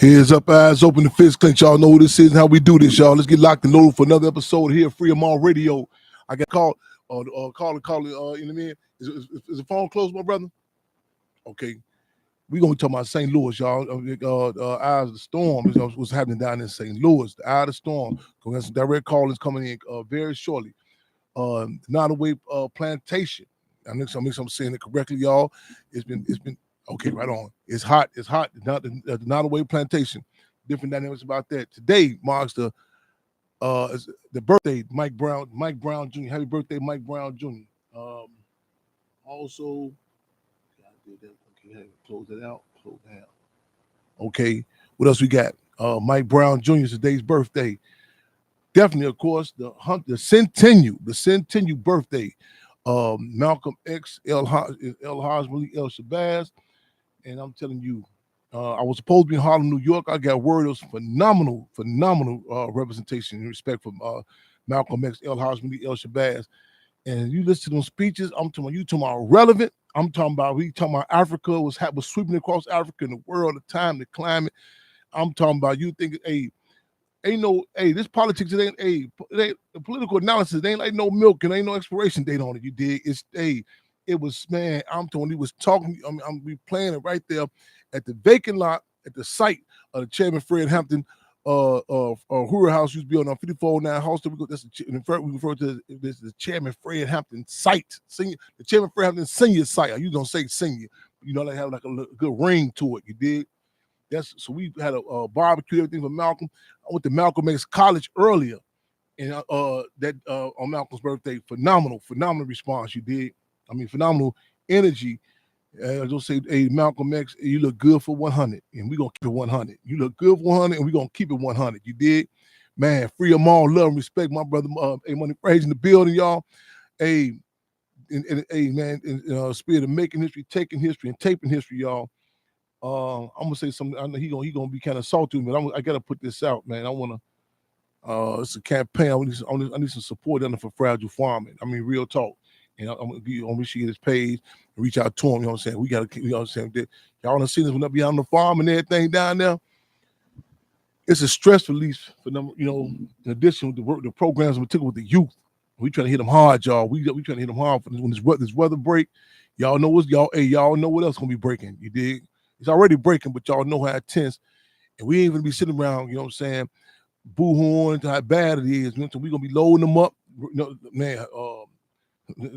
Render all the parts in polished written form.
Heads up, eyes open, the fist clench. Y'all know what this is and how we do this, y'all. Let's get locked and loaded for another episode here, Free Them All Radio. I got called, call it, you know what I mean? Is the phone closed, my brother? Okay. We're going to be talking about St. Louis, y'all. Eye of the Storm is what's happening down in St. Louis. The Eye of the Storm. Going to have some direct callings coming in very shortly. Nottoway Plantation. I think I'm saying it correctly, y'all. It's been okay, right on. It's hot. Not the Nottoway Plantation. Different dynamics about that. Today marks the birthday, Mike Brown Jr. Happy birthday, Mike Brown Jr. Also, I did that. Okay, close that out. Okay, what else we got? Mike Brown Jr. is today's birthday. Definitely, of course, the centennial birthday. Malcolm X, El Haj Malik El Shabazz. And I'm telling you, I was supposed to be in Harlem, New York. I got word it was phenomenal representation and respect from Malcolm X, El Haj Malik El Shabazz. And you listen to those speeches, I'm talking about relevant. I'm talking about Africa was sweeping across Africa and the world, the time, the climate. I'm talking about you thinking, this politics, it ain't the political analysis, it ain't like no milk and ain't no expiration date on it. You dig? It was, man, I'm telling you, he was talking, we playing it right there at the vacant lot at the site of the Chairman Fred Hampton Hoover House used to be on 5409 Halsted. We refer to this as the Chairman Fred Hampton site, the Chairman Fred Hampton senior site. You don't say senior, you know, they have like a good ring to it. You dig? So we had a barbecue, everything for Malcolm. I went to Malcolm X College earlier, and on Malcolm's birthday, phenomenal response. You did. I mean, phenomenal energy. I just say, hey, Malcolm X, you look good for 100, and we're gonna keep it 100. You look good for 100, and we're gonna keep it 100. You did, man. Free them all, love and respect, my brother. Money praise in the building, y'all. Hey, man, in spirit of making history, taking history, and taping history, y'all. I'm gonna say something. I know he gonna be kind of salty, but I gotta put this out, man. I wanna. It's a campaign. I need some support on it for fragile farming. I mean, real talk. And I'm gonna give you on his page, reach out to him. You know what I'm saying? We gotta, you know what I'm saying? Y'all wanna see this when I be out on the farm and everything down there. It's a stress release for them. You know, in addition to the programs, in particular with the youth. We trying to hit them hard, y'all. We trying to hit them hard for when this weather break. Y'all know y'all know what else gonna be breaking. You dig? It's already breaking, but y'all know how intense. And we ain't gonna be sitting around, you know what I'm saying, boo-hooing to how bad it is. You know, so we gonna be loading them up. You know, man,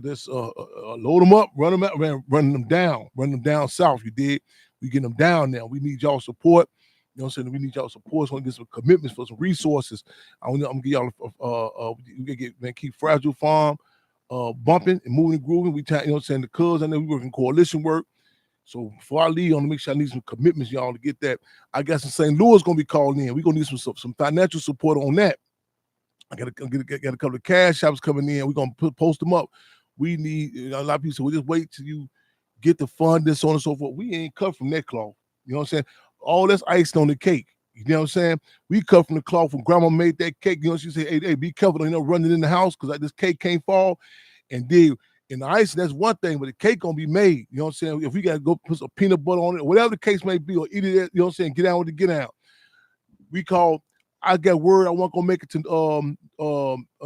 let's load them up, run them out, running them down south. You did. We get them down now. We need y'all support. You know what I'm saying? We need y'all support. So we get some commitments for some resources. I'm gonna give y'all keep Fragile Farm bumping and moving and grooving. You know what I'm saying? The cuz I know we working coalition work. So before I leave, I want to make sure I need some commitments, y'all, to get that. I got some St. Louis gonna be calling in. We're gonna need some financial support on that. I got a couple of cash shops coming in. We're gonna post them up. We need a lot of people. So we just wait till you get the funding, so on and so forth. We ain't cut from that cloth. You know what I'm saying? All that's icing on the cake. You know what I'm saying? We cut from the cloth when Grandma made that cake. You know, she said, "Hey, be careful, you know, running in the house because this cake can't fall." And then in the icing, that's one thing, but the cake gonna be made. You know what I'm saying? If we gotta go put some peanut butter on it, whatever the case may be, or eat it, you know what I'm saying? Get out with the get out. I got word I wasn't gonna make it to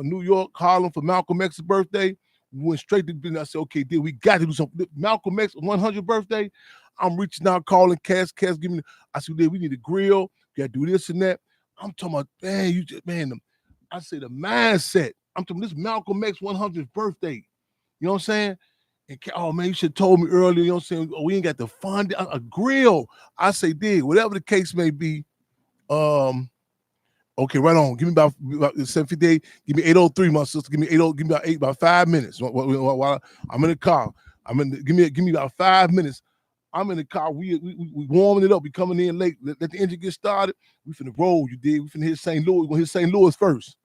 New York, Harlem for Malcolm X's birthday. We went straight to business. I said, okay, dude, we got to do something. Malcolm X 100th birthday. I'm reaching out, calling Cass, give me. I said, dude, we need a grill. Got to do this and that. I'm talking about, man, I say the mindset. I'm talking this Malcolm X 100th birthday. You know what I'm saying? And oh man, you should have told me earlier. You know what I'm saying? Oh, we ain't got the fund a grill. I say, dig, whatever the case may be. Okay, right on. Give me about 7:58. Give me 8:03, my sister. Give me about 5 minutes while I'm in the car. Give me about 5 minutes. I'm in the car. We warming it up. We coming in late. Let the engine get started. We finna roll. You did. We finna hit St. Louis. We're gonna hit St. Louis first.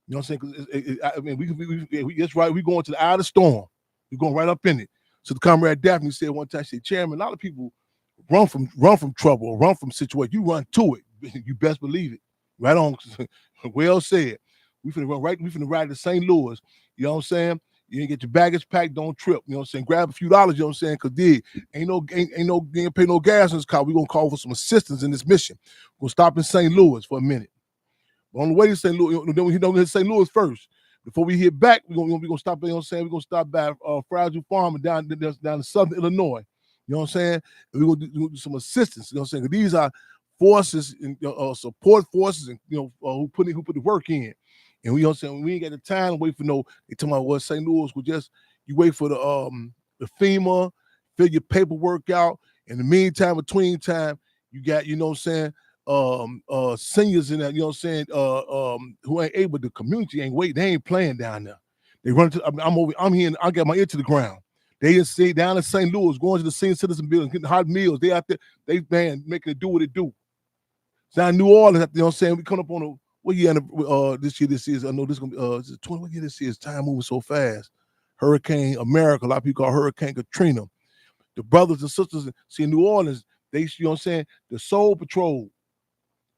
You know what I'm saying? Because that's right. We going to the eye of the storm. We're going right up in it. So the comrade Daphne said one time, she said, Chairman, a lot of people run from trouble or run from situation. You run to it. You best believe it. Right on. Well said. We finna run right. We finna ride to St. Louis. You know what I'm saying? You ain't get your baggage packed, don't trip. You know what I'm saying? Grab a few dollars, you know what I'm saying? Cause ain't pay no gas in this car. We're gonna call for some assistance in this mission. We're gonna stop in St. Louis for a minute. But on the way to St. Louis, then we hit St. Louis first. Before we hit back, we're gonna stop, you know what I'm saying? We're gonna stop by Fragile Farm down in southern Illinois. You know what I'm saying? And we're gonna do some assistance, you know what I'm saying? These are forces and support forces, and who put the work in. And we, you know what I'm saying, we ain't got the time to wait for they talking about what St. Louis would just, you wait for the FEMA, fill your paperwork out. In the meantime, between time, you got, you know what I'm saying, seniors in that, you know what I'm saying, who ain't able, the community ain't waiting, they ain't playing down there. They run to, I'm here, and I got my ear to the ground. They just stay down in St. Louis, going to the senior citizen building, getting hot meals. They out there, making it do what it do. It's not New Orleans, you know what I'm saying, we come up on what year this is, I know this is gonna be 20, what year this is, time moving so fast. Hurricane America, a lot of people call Hurricane Katrina. The brothers and sisters, see in New Orleans, they, you know what I'm saying, the Soul Patrol,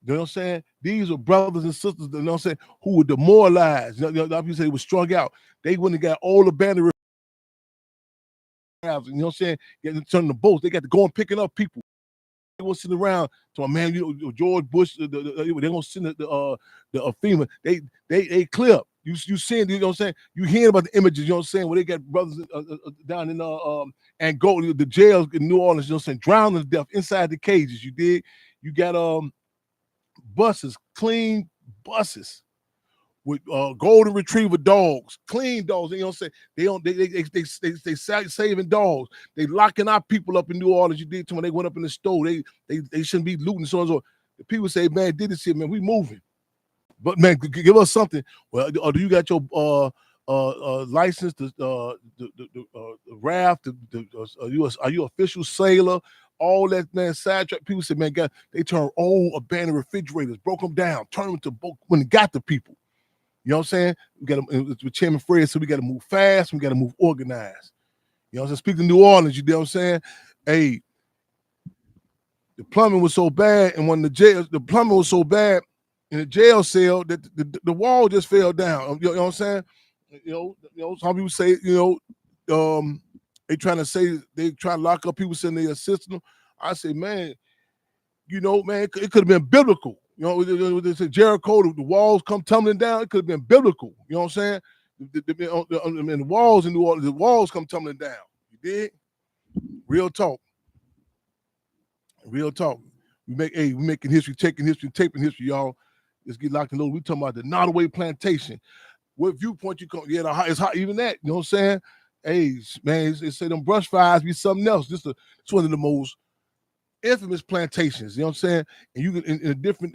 you know what I'm saying? These are brothers and sisters, you know what I'm saying, who were demoralized. You know, a lot of people say they were strung out. They wouldn't have got all the bandit, you know what I'm saying, getting to turn the boats. They got to go and picking up people. They won't sit around to a man, George Bush, they're gonna send the FEMA. They clear up. You seeing, you know what I'm saying? You hearing about the images, you know what I'm saying, where they got brothers down in Angola, the jails in New Orleans, you know what I'm saying, drowning to death inside the cages. You dig? You got buses, clean buses with golden retriever dogs, clean dogs. You know what I'm saying? They saving dogs. They locking our people up in New Orleans. You did to when they went up in the store. They shouldn't be looting, so and so. The people say, man, did this shit, man. We moving, but man, give us something. Well, or do you got your license, the raft? Are you official sailor? All that, man, sidetrack. People say, man, they turn old abandoned refrigerators, broke them down, turn them to boat when they got the people. You know what I'm saying? We got to, with Chairman Fred, so we got to move fast. We got to move organized. You know what I'm saying? Speaking of New Orleans, you know what I'm saying? Hey, the plumbing was so bad, and when the plumbing was so bad in the jail cell that the wall just fell down. You know what I'm saying? You know, some people say, they trying to lock up people saying they assisting them. I say, man, you know, man, it could have been biblical. You know, they say Jericho, the walls come tumbling down. It could have been biblical. You know what I'm saying? The walls in New Orleans, the walls come tumbling down. You dig? Real talk. Real talk. We making history, taking history, taping history, y'all. Let's get locked and loaded. We talking about the Nottoway Plantation. What viewpoint you come? Yeah, it's hot. Even that. You know what I'm saying? Hey, man, they say them brush fires be something else. It's one of the most infamous plantations, you know what I'm saying? And you can in a different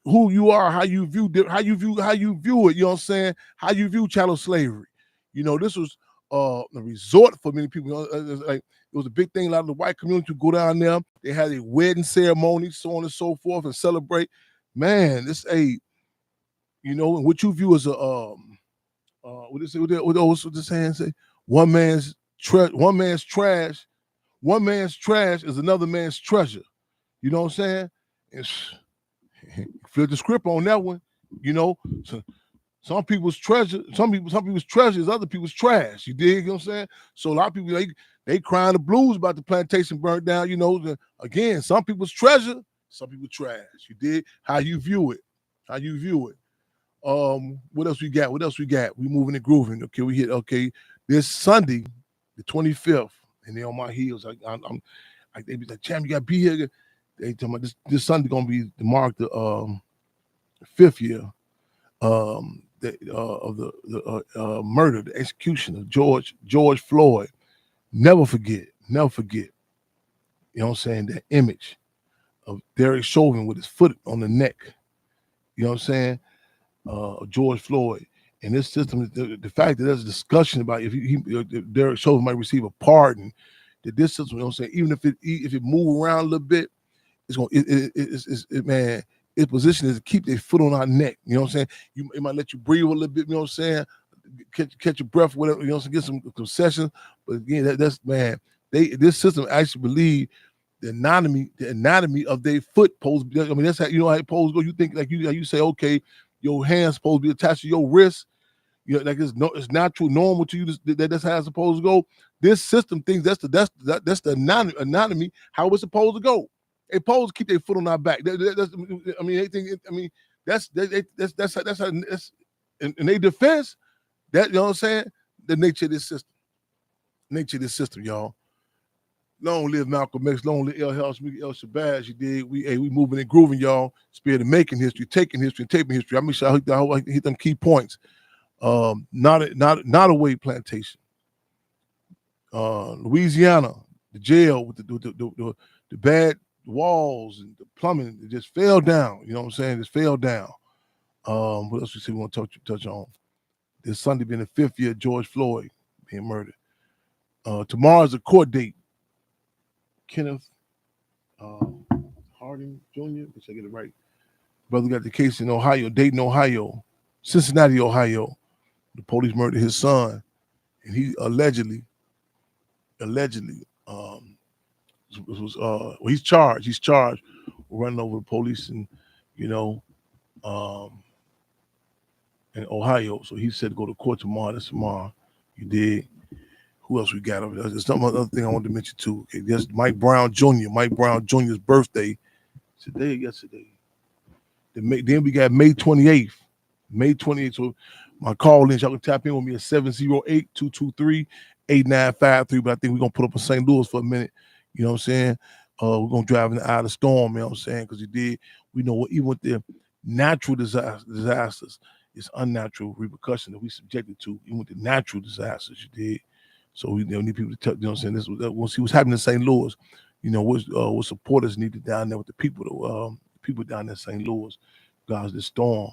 who you are, how you view it, you know what I'm saying? How you view chattel slavery. You know, this was a resort for many people. It was a big thing. A lot of the white community would go down there. They had a wedding ceremony, so on and so forth, and celebrate. Man, this and what you view as a what this hand say? One man's trash. One man's trash is another man's treasure. You know what I'm saying? Flip the script on that one. You know, so some people's treasure, some people's treasure is other people's trash. You dig? You know what I'm saying? So a lot of people they crying the blues about the plantation burnt down. You know, again, some people's treasure, some people's trash. You dig? How you view it? What else we got? We moving and grooving. Okay, we hit. Okay, this Sunday, the 25th. And they on my heels. They be like, Cham, you gotta be here. They tell me this Sunday gonna be to mark the 5th year of the murder, the execution of George Floyd. Never forget. You know what I'm saying? That image of Derek Chauvin with his foot on the neck. You know what I'm saying? George Floyd. And this system, the fact that there's a discussion about if Derek Chauvin might receive a pardon, that this system, you know what I'm saying, even if it move around a little bit, it's going, man, its position is to keep their foot on our neck. You know what I'm saying? It might let you breathe a little bit. You know what I'm saying? Catch your breath, whatever. You know what I'm saying? Get some concessions. But again, that's man. This system actually believe the anatomy of their foot pose. I mean, that's how how it pose go. You think like you say, okay, your hands supposed to be attached to your wrist. like it's natural, normal to you. That's how it's supposed to go. This system thinks that's the anatomy how it's supposed to go. They supposed to keep their foot on our back. That's how in their defense. That, you know what I'm saying? The nature of this system, y'all. Long live Malcolm X, long live El Shabazz. You did. We moving and grooving, y'all. Spirit of making history, taking history, and taping history. I make sure I hit them key points. Not a weight plantation. Louisiana, the jail with the bad walls and the plumbing, it just fell down. You know what I'm saying? It just fell down. What else we want to touch on? This Sunday being the 5th year of George Floyd being murdered. Tomorrow's a court date. Kenneth Harding Jr., which I get it right. Brother got the case in Ohio, Dayton, Ohio, Cincinnati, Ohio. The police murdered his son, and he allegedly he's charged. He's charged with running over the police and in Ohio. So he said to go to court tomorrow. That's tomorrow. You did. Who else we got over there? There's some other thing I wanted to mention too. Okay, there's Mike Brown Jr. Mike Brown Jr.'s birthday today or yesterday. Then we got May 28th. May 28th. So my call in, y'all can tap in with me at 708-223-8953. But I think we're gonna put up in St. Louis for a minute. You know what I'm saying? We're gonna drive in the eye of the storm. You know what I'm saying? Because we know even with the natural disasters, it's unnatural repercussion that we subjected to. Even with the natural disasters, you did. So we need people to tell, you know what I'm saying? We'll see what's happening in St. Louis. What supporters needed down there with the people down there in St. Louis. Guys, this storm,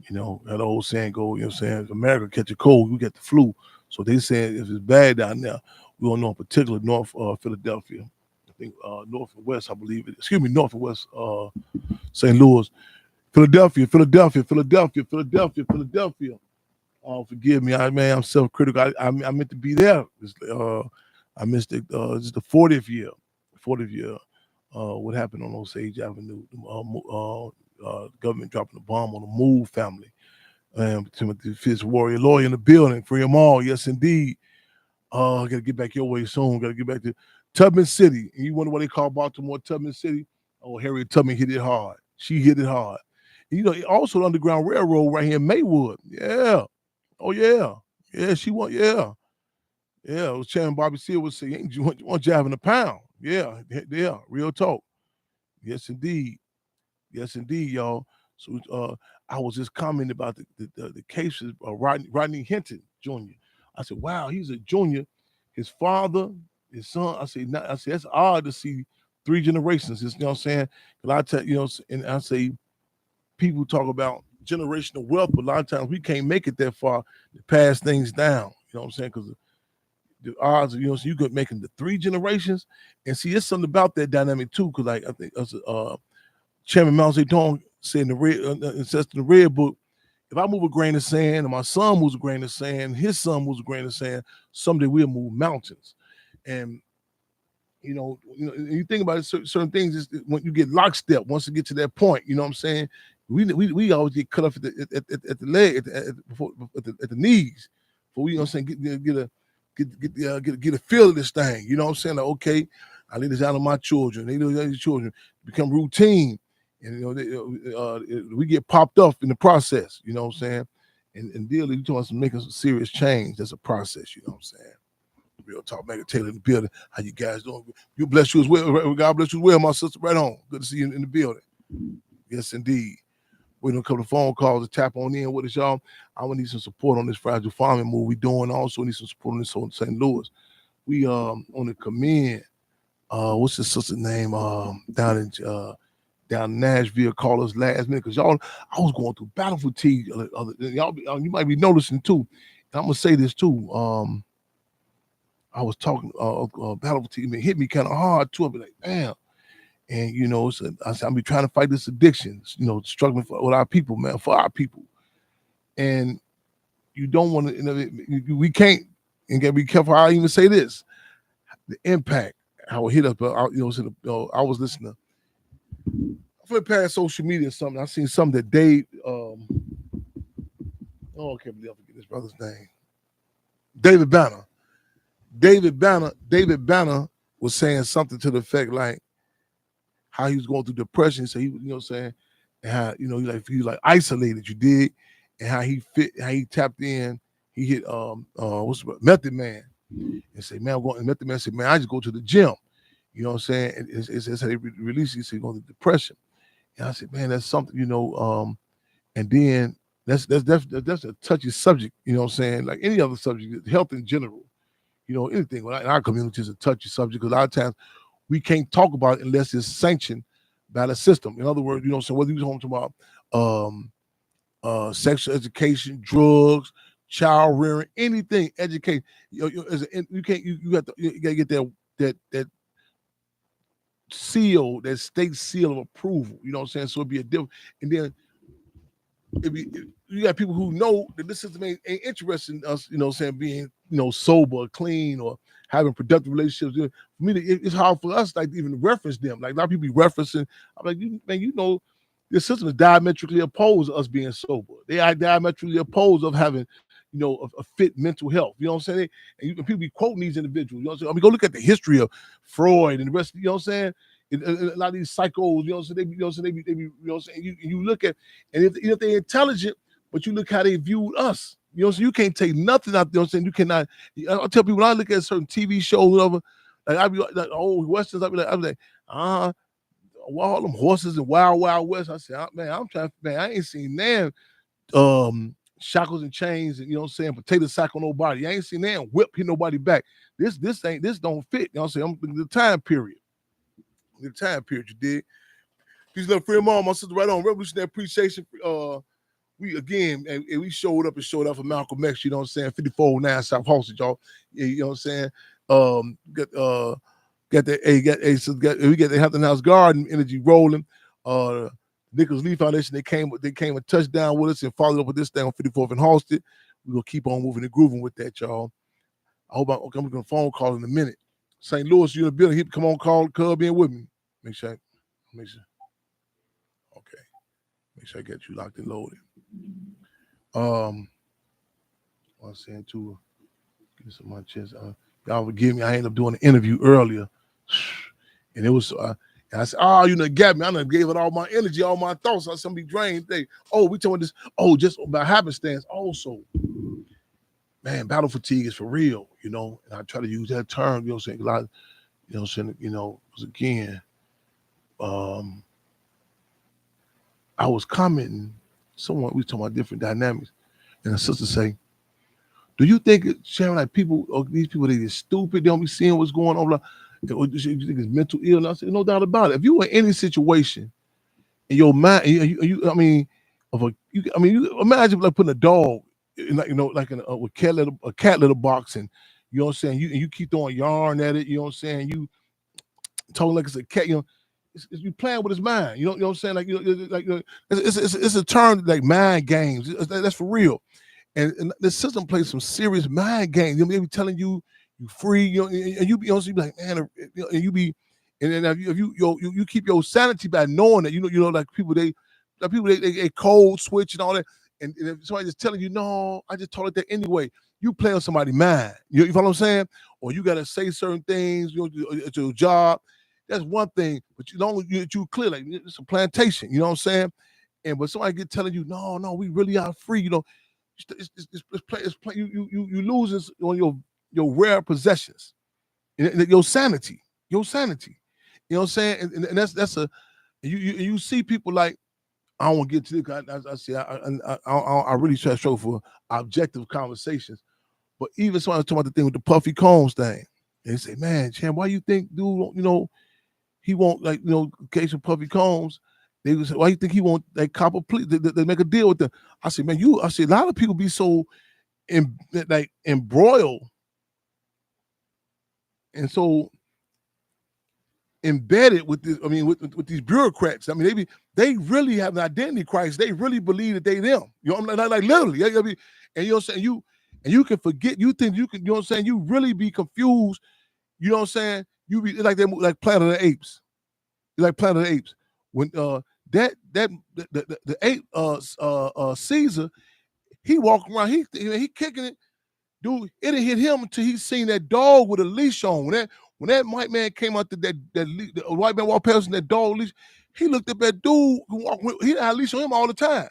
that old saying go, you know what I'm saying? If America catch a cold, we get the flu. So they saying if it's bad down there, we don't know in particular North Philadelphia. I think North and West, I believe it. Excuse me, North and West St. Louis. Philadelphia. Oh, forgive me, I'm self-critical. I meant to be there. I missed it. This is the 40th year. What happened on Osage Avenue? The government dropping the bomb on the Moore family. Timothy Fitz, warrior lawyer in the building. Free them all. Yes, indeed. I got to get back your way soon. Got to get back to Tubman City. And you wonder what they call Baltimore Tubman City? Oh, Harriet Tubman hit it hard. She hit it hard. And, also the Underground Railroad right here in Maywood. Yeah. Oh, yeah. Yeah, she won. Yeah. Yeah, it was Chairman Bobby Seale would say, you want jiving a pound. Yeah, real talk. Yes, indeed, y'all. So I was just commenting about the cases of Rodney Hinton Jr. I said, wow, he's a junior. His father, his son. I said, that's odd to see 3 generations. You know what I'm saying? Because I tell and I say, people talk about generational wealth, but a lot of times we can't make it that far to pass things down. You know what I'm saying? Because the odds of, so you could make them the 3 generations. And see, it's something about that dynamic too. Because I think Chairman Mao Zedong said in the Red Book, if I move a grain of sand and my son moves a grain of sand, his son moves a grain of sand, someday we'll move mountains. And you think about it, certain things is when you get lockstep, once you get to that point, you know what I'm saying? We always get cut off at the leg, at the knees. But we, you know what I'm saying, get a feel of this thing. You know what I'm saying? Like, okay, I lay this out on my children. They know these children become routine. And we get popped up in the process, you know what I'm saying? And dealing, you talking about making some serious change. That's a process, you know what I'm saying? Real talk, Megan Taylor in the building. How you guys doing? You bless you as well. God bless you as well, my sister. Right on. Good to see you in the building. Yes, indeed. We're gonna couple of phone calls to tap on in with us, y'all. I want to need some support on this fragile farming move we doing. Also need some support on this on St. Louis. We on the commend. What's his sister's name? Down in Nashville, call us last minute because y'all. I was going through battle fatigue. Y'all, you might be noticing too. And I'm gonna say this too. I was talking battle fatigue. It hit me kind of hard too. I be like, damn. And I said, I'm be trying to fight this addiction. Struggling with our people, man, for our people. And you don't want to. We can't. And gotta be careful how I even say this. The impact, how it hit us. But I was listening. I flipped past social media or something. I seen something that Dave Oh, I can't believe I forget this brother's name. David Banner. David Banner was saying something to the effect like how he was going through depression. So he, saying, and how, he like isolated, you did, and how he tapped in, he hit Method Man, and say, man, I'm going. And Method Man said, man, I just go to the gym. You know what I'm saying? And it's how they release it. He said, going to depression. And I said, man, that's something, and then that's a touchy subject, you know what I'm saying? Like any other subject, health in general, anything in our community is a touchy subject because a lot of times we can't talk about it unless it's sanctioned by the system. In other words, so whether you're talking about sexual education, drugs, child rearing, anything, education, you can't you got to get that seal, that state seal of approval. You know what I'm saying? So it'd be a different, and then you got people who know that this system ain't interested in us, being, sober, clean, or having productive relationships. For me, it's hard for us like to even reference them. Like a lot of people be referencing. I'm like, man, this system is diametrically opposed to us being sober. They are diametrically opposed of having, a fit mental health. You know what I'm saying? And people be quoting these individuals. You know what I'm saying? I mean, go look at the history of Freud and the rest. You know what I'm saying? A lot of these psychos, they be, you look at, and if they're intelligent, but you look how they viewed us, so you can't take nothing out there. You cannot. I'll tell people when I look at certain TV shows, whatever, like I be like old westerns, I be like, all them horses and Wild Wild West. I said, man, I ain't seen them shackles and chains and potato sack on nobody. I ain't seen them whip hit nobody back. This don't fit. You know what I'm saying? I'm the time period. The time period, you did. Peace, love, free mom, my sister, right on. Revolutionary appreciation. We again, and we showed up for Malcolm X. You know what I'm saying? 5409 South Hostage, y'all. Yeah, you know what I'm saying? We got the Hampton House Garden energy rolling. Nichols Lee Foundation, they came and touched down with us and followed up with this thing on 54th and Halsted. We're gonna keep on moving and grooving with that, y'all. I hope I'm gonna phone call in a minute. St. Louis, you're in the building. Come on, call Cub in with me. Make sure. Okay. Make sure I get you locked and loaded. I was saying too, give me some of my chest. Y'all forgive me. I ended up doing an interview earlier, and it was. And I said, you got me. I done gave it all my energy, all my thoughts. I said, be drained. We talking this. Just by happenstance. Also, man, battle fatigue is for real, and I try to use that term, you know what I'm saying? A lot, because again, I was commenting, we was talking about different dynamics, and a sister say, do you think, Sharon, like these people, they just stupid, they don't be seeing what's going on, or do you think it's mental illness? I said, no doubt about it. If you were in any situation, in your mind, you imagine like putting a dog in, like in a cat litter box, and you know what I'm saying, you keep throwing yarn at it, you know what I'm saying, you talking like it's a cat, you playing with his mind, you know what I'm saying, it's a term like mind games. That's for real, and the system plays some serious mind games. They be telling you free, and you be like, man, and you be. And then if you keep your sanity by knowing that like people they code switch and all that, and if somebody just telling you, no, I just told it that anyway, you play on somebody's mind. You follow what I'm saying? Or you gotta say certain things, at your job. That's one thing, but you clear, like it's a plantation. You know what I'm saying? But somebody get telling you, no, we really are free. It's play. You lose on your rare possessions, your sanity. You know what I'm saying? And that's you see people like, I don't want to get to it. I say I really try to show for objective conversations. But even somebody was talking about the thing with the Puffy Combs thing. And they say, man, Chan, why you think dude, he won't case of Puffy Combs? They would say, why you think he won't like copper plea? They make a deal with them. I said, man, a lot of people be so embroiled and so embedded with this. I mean, with these bureaucrats. I mean, they really have an identity crisis. They really believe that they them. I'm like literally. And you know what I'm saying? You can forget. You think you can. You know what I'm saying? You really be confused. You know what I'm saying? You be like that, like Planet of the Apes. Like Planet of the Apes. When the ape Caesar, He walking around, he kicking it. Dude, it didn't hit him until he seen that dog with a leash on. When that white man came out to the white man walked past in that dog leash, he looked at that dude who walked with, he had a leash on him all the time.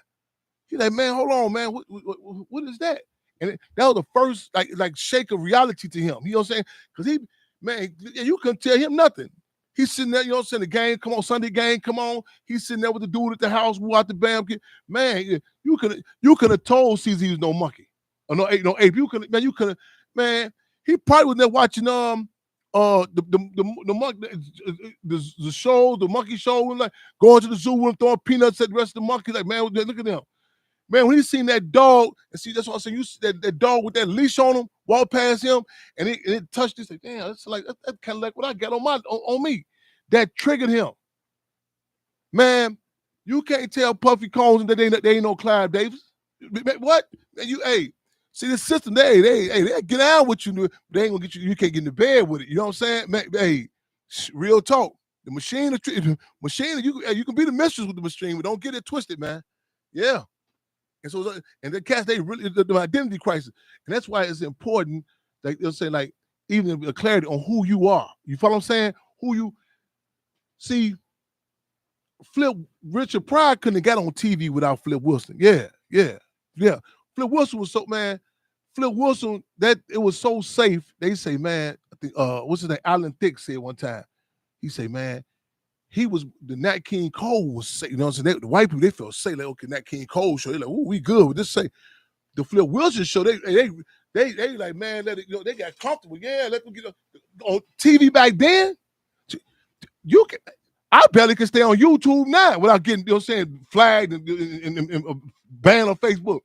He's like, man, hold on, man, what is that? And that was the first like shake of reality to him. You know what I'm saying? Because you couldn't tell him nothing. He's sitting there, you know what I'm saying? The game, come on, Sunday game, come on. He's sitting there with the dude at the house, who out the bam. Man, you could have told CZ he was no monkey. Or no ape. You could have, man. He probably was there watching the show, the monkey show, like going to the zoo and throwing peanuts at the rest of the monkeys. Like, man, look at them. Man, when he seen that dog, and see, that's what I'm saying. You see that dog with that leash on him, walk past him, and it touched this. Like, damn, that's kind of like what I got on me. That triggered him. Man, you can't tell Puffy Combs that they ain't no Clive Davis. What? See the system, they get out with you. They ain't gonna get you. You can't get in the bed with it. You know what I'm saying? Man, hey, real talk. The machine, you can be the mistress with the machine, but don't get it twisted, man. Yeah. And so, and the cats, they really the identity crisis, and that's why it's important. Like they'll say, like even the clarity on who you are. You follow what I'm saying? Who you see. Richard Pryor couldn't have got on TV without Flip Wilson. Yeah. Flip Wilson was so, man. Flip Wilson, that it was so safe. They say, man, I think, what's his name? Alan Thicke said one time. He say, man, he was the Nat King Cole was safe. You know what I'm saying? The white people, they felt safe. Like, okay, Nat King Cole show. They like, ooh, we good with this. Say the Flip Wilson show. They like, man, let it, they got comfortable. Yeah, let them get on TV back then. You can. I barely can stay on YouTube now without getting, you know what I'm saying, flagged and banned on Facebook.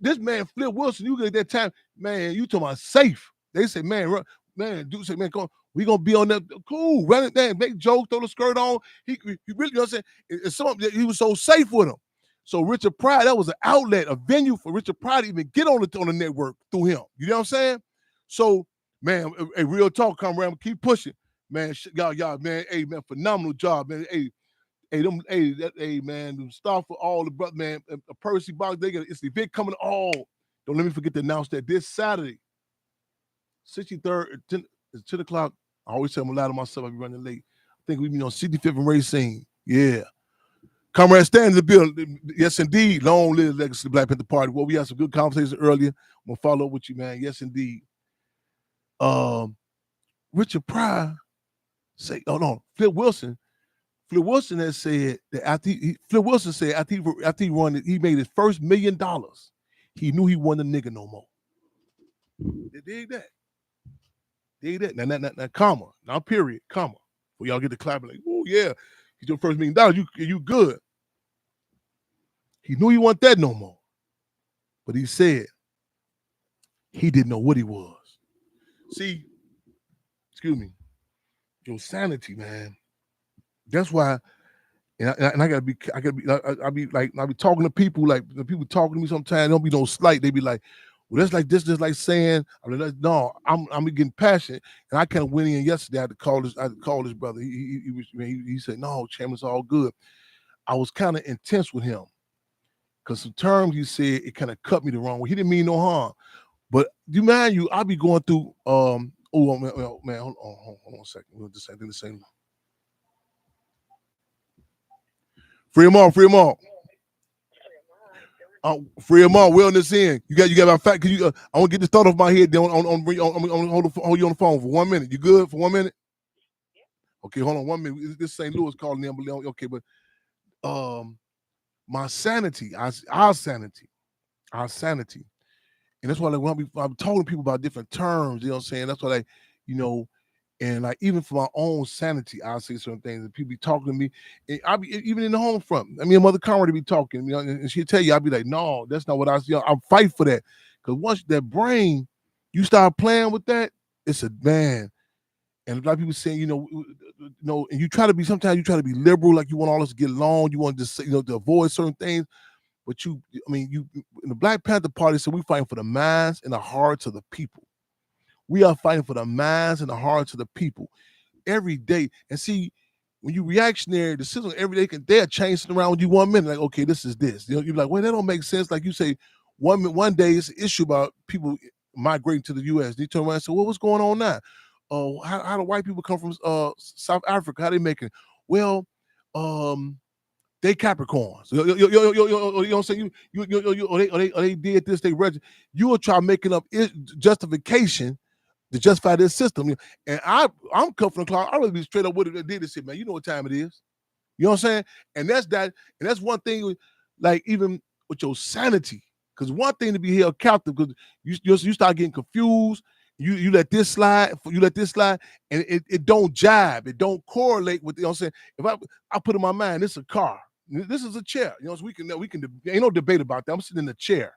This man, Flip Wilson, you get that time, man, you talking about safe. They say, man, dude say, man, come on, we gonna be on that, cool, run it down, make jokes, throw the skirt on. He really, you know what I'm saying? He was so safe with him. So Richard Pryor, that was an outlet, a venue for Richard Pryor to even get on the network through him. You know what I'm saying? So, man, a real talk, come around, keep pushing. Man, y'all, man, hey, man, phenomenal job, man. Man, them stuff for all the brother, man. Percy Box, it's the event coming. Oh, don't let me forget to announce that this Saturday, 63rd, 10 o'clock. I always say I'm a lot of myself. I be running late. I think we be on 65th and Racine. Yeah. Comrade, stand in the building. Yes, indeed. Long live Legacy Black Panther Party. Well, we had some good conversations earlier. I'm gonna follow up with you, man. Yes, indeed. Richard Pryor. Say, oh no, Flip Wilson has said that after he won it, he made his first $1 million. He knew he wasn't a nigga no more. They did that. Now, comma, now period, comma. For y'all get the clapping like, oh yeah, he's your first $1 million. You good. He knew he wasn't that no more. But he said he didn't know what he was. See, excuse me. Your sanity, man. That's why, and I gotta be. I be talking to people, like the people talking to me sometimes. Don't be no slight. They be like, well, that's like this, just like saying, no, I'm getting passionate, and I kind of went in yesterday. I had to call this brother. He said, no, Chairman, it's all good. I was kind of intense with him because some terms he said it kind of cut me the wrong way. He didn't mean no harm, but I'll be going through Oh, man, hold on a second. We'll just say the same. Free them all. Free them all. Wellness in. You got my fact. I want to get this thought off my head. Then hold you on the phone for 1 minute. You good for 1 minute? Okay, hold on 1 minute. This St. Louis calling them. Okay, but my sanity, our sanity. And that's why when I'm talking to people about different terms, you know what I'm saying? That's why and like even for my own sanity, I'll say certain things and people be talking to me. And I'll be even in the home front. I mean, Mother Conrad be talking, and she'll tell you, I'll be like, no, that's not what I see. I'll fight for that. Because once that brain, you start playing with that, it's a man. And a lot of people saying, and sometimes you try to be liberal, like you want all us to get along, you want to just to avoid certain things. But you in the Black Panther Party, so we fighting for the minds and the hearts of the people. We are fighting for the minds and the hearts of the people every day. And see, when you reactionary, the system every day they're changing around with you 1 minute. Like, okay, this is this. You're like, well, that don't make sense. Like you say, one day it's an issue about people migrating to the U.S. They turn around and say, well, what's going on now? How do white people come from South Africa? How they making? Well, they Capricorns. You know what I'm saying? They did this. You will try making up justification to justify this system. And I'm cut from the cloth. I really be straight up with it. Did this shit, man. You know what time it is. You know what I'm saying? And that's one thing. Like even with your sanity, because one thing to be held captive, because you start getting confused. You let this slide, and it don't jibe, it don't correlate with, you know what I'm saying? If I put in my mind, this is a car, this is a chair, you know, so we can ain't no debate about that. I'm sitting in a chair.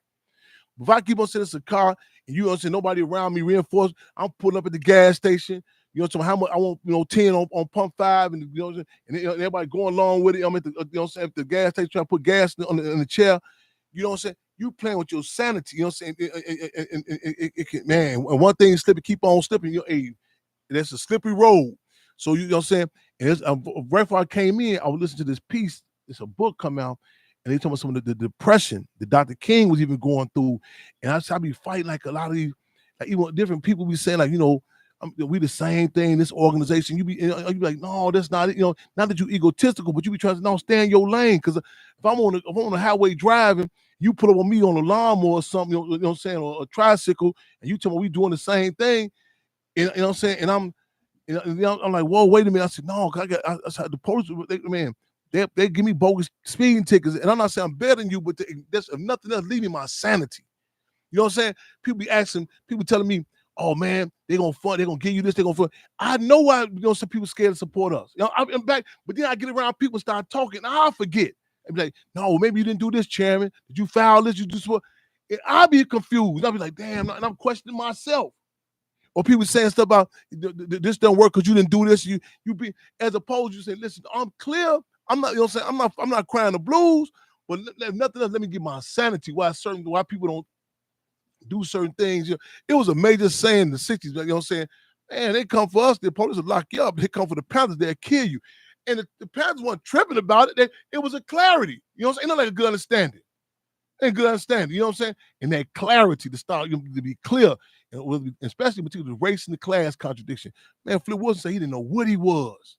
If I keep on saying it's a car, and you know what I'm saying, nobody around me reinforced, I'm pulling up at the gas station, you know, so how much I want, you know, 10 on pump 5, and you know, and everybody going along with it. I'm at the, you know what I'm saying, at the gas station trying to put gas in the chair. You know what I'm saying? You playing with your sanity. You know what I'm saying? It can, man, and one thing is slipping, keep on slipping. That's a slippery road. So you know what I'm saying? And it's, right before I came in, I would listen to this piece. It's a book come out, and they talking about some of the depression that Dr. King was even going through. And I be fighting like a lot of these, like even different people be saying, like, you know, we the same thing, this organization. You be like, no, that's not it. You know, not that you egotistical, but you be trying to stay in your lane. Because if I'm on the highway driving, you put up on me on a lawnmower or something, you know what I'm saying, or a tricycle, and you tell me we doing the same thing. You know what I'm saying? And I'm like, whoa, wait a minute. I said, no, I said, the police, they give me bogus speeding tickets, and I'm not saying I'm better than you, but that's, if nothing else, leave me my sanity. You know what I'm saying? People be asking, people telling me, oh man, they're gonna fund, they're gonna give you this, they're gonna fund. I know why, you know, some people scared to support us. You know, I'm back, but then I get around people, start talking, I'll forget. I'll be like, no, maybe you didn't do this, chairman. Did you foul this? You just what? I'll be confused. I'll be like, damn, and I'm questioning myself. Or people saying stuff about this don't work because you didn't do this. You be, as opposed to you say, listen, I'm clear. I'm not, you know what I'm saying? I'm not crying the blues, but if nothing else, let me get my sanity. Why people don't do certain things. It was a major saying in the 60s, you know what I'm saying? Man, they come for us, the police will lock you up. They come for the Panthers, they'll kill you. And the Panthers weren't tripping about it. It was a clarity. You know what I'm saying? Not like a good understanding. And good understanding, you know what I'm saying? And that clarity to start, to be clear, and especially between the race and the class contradiction. Man, Flip Wilson said he didn't know what he was.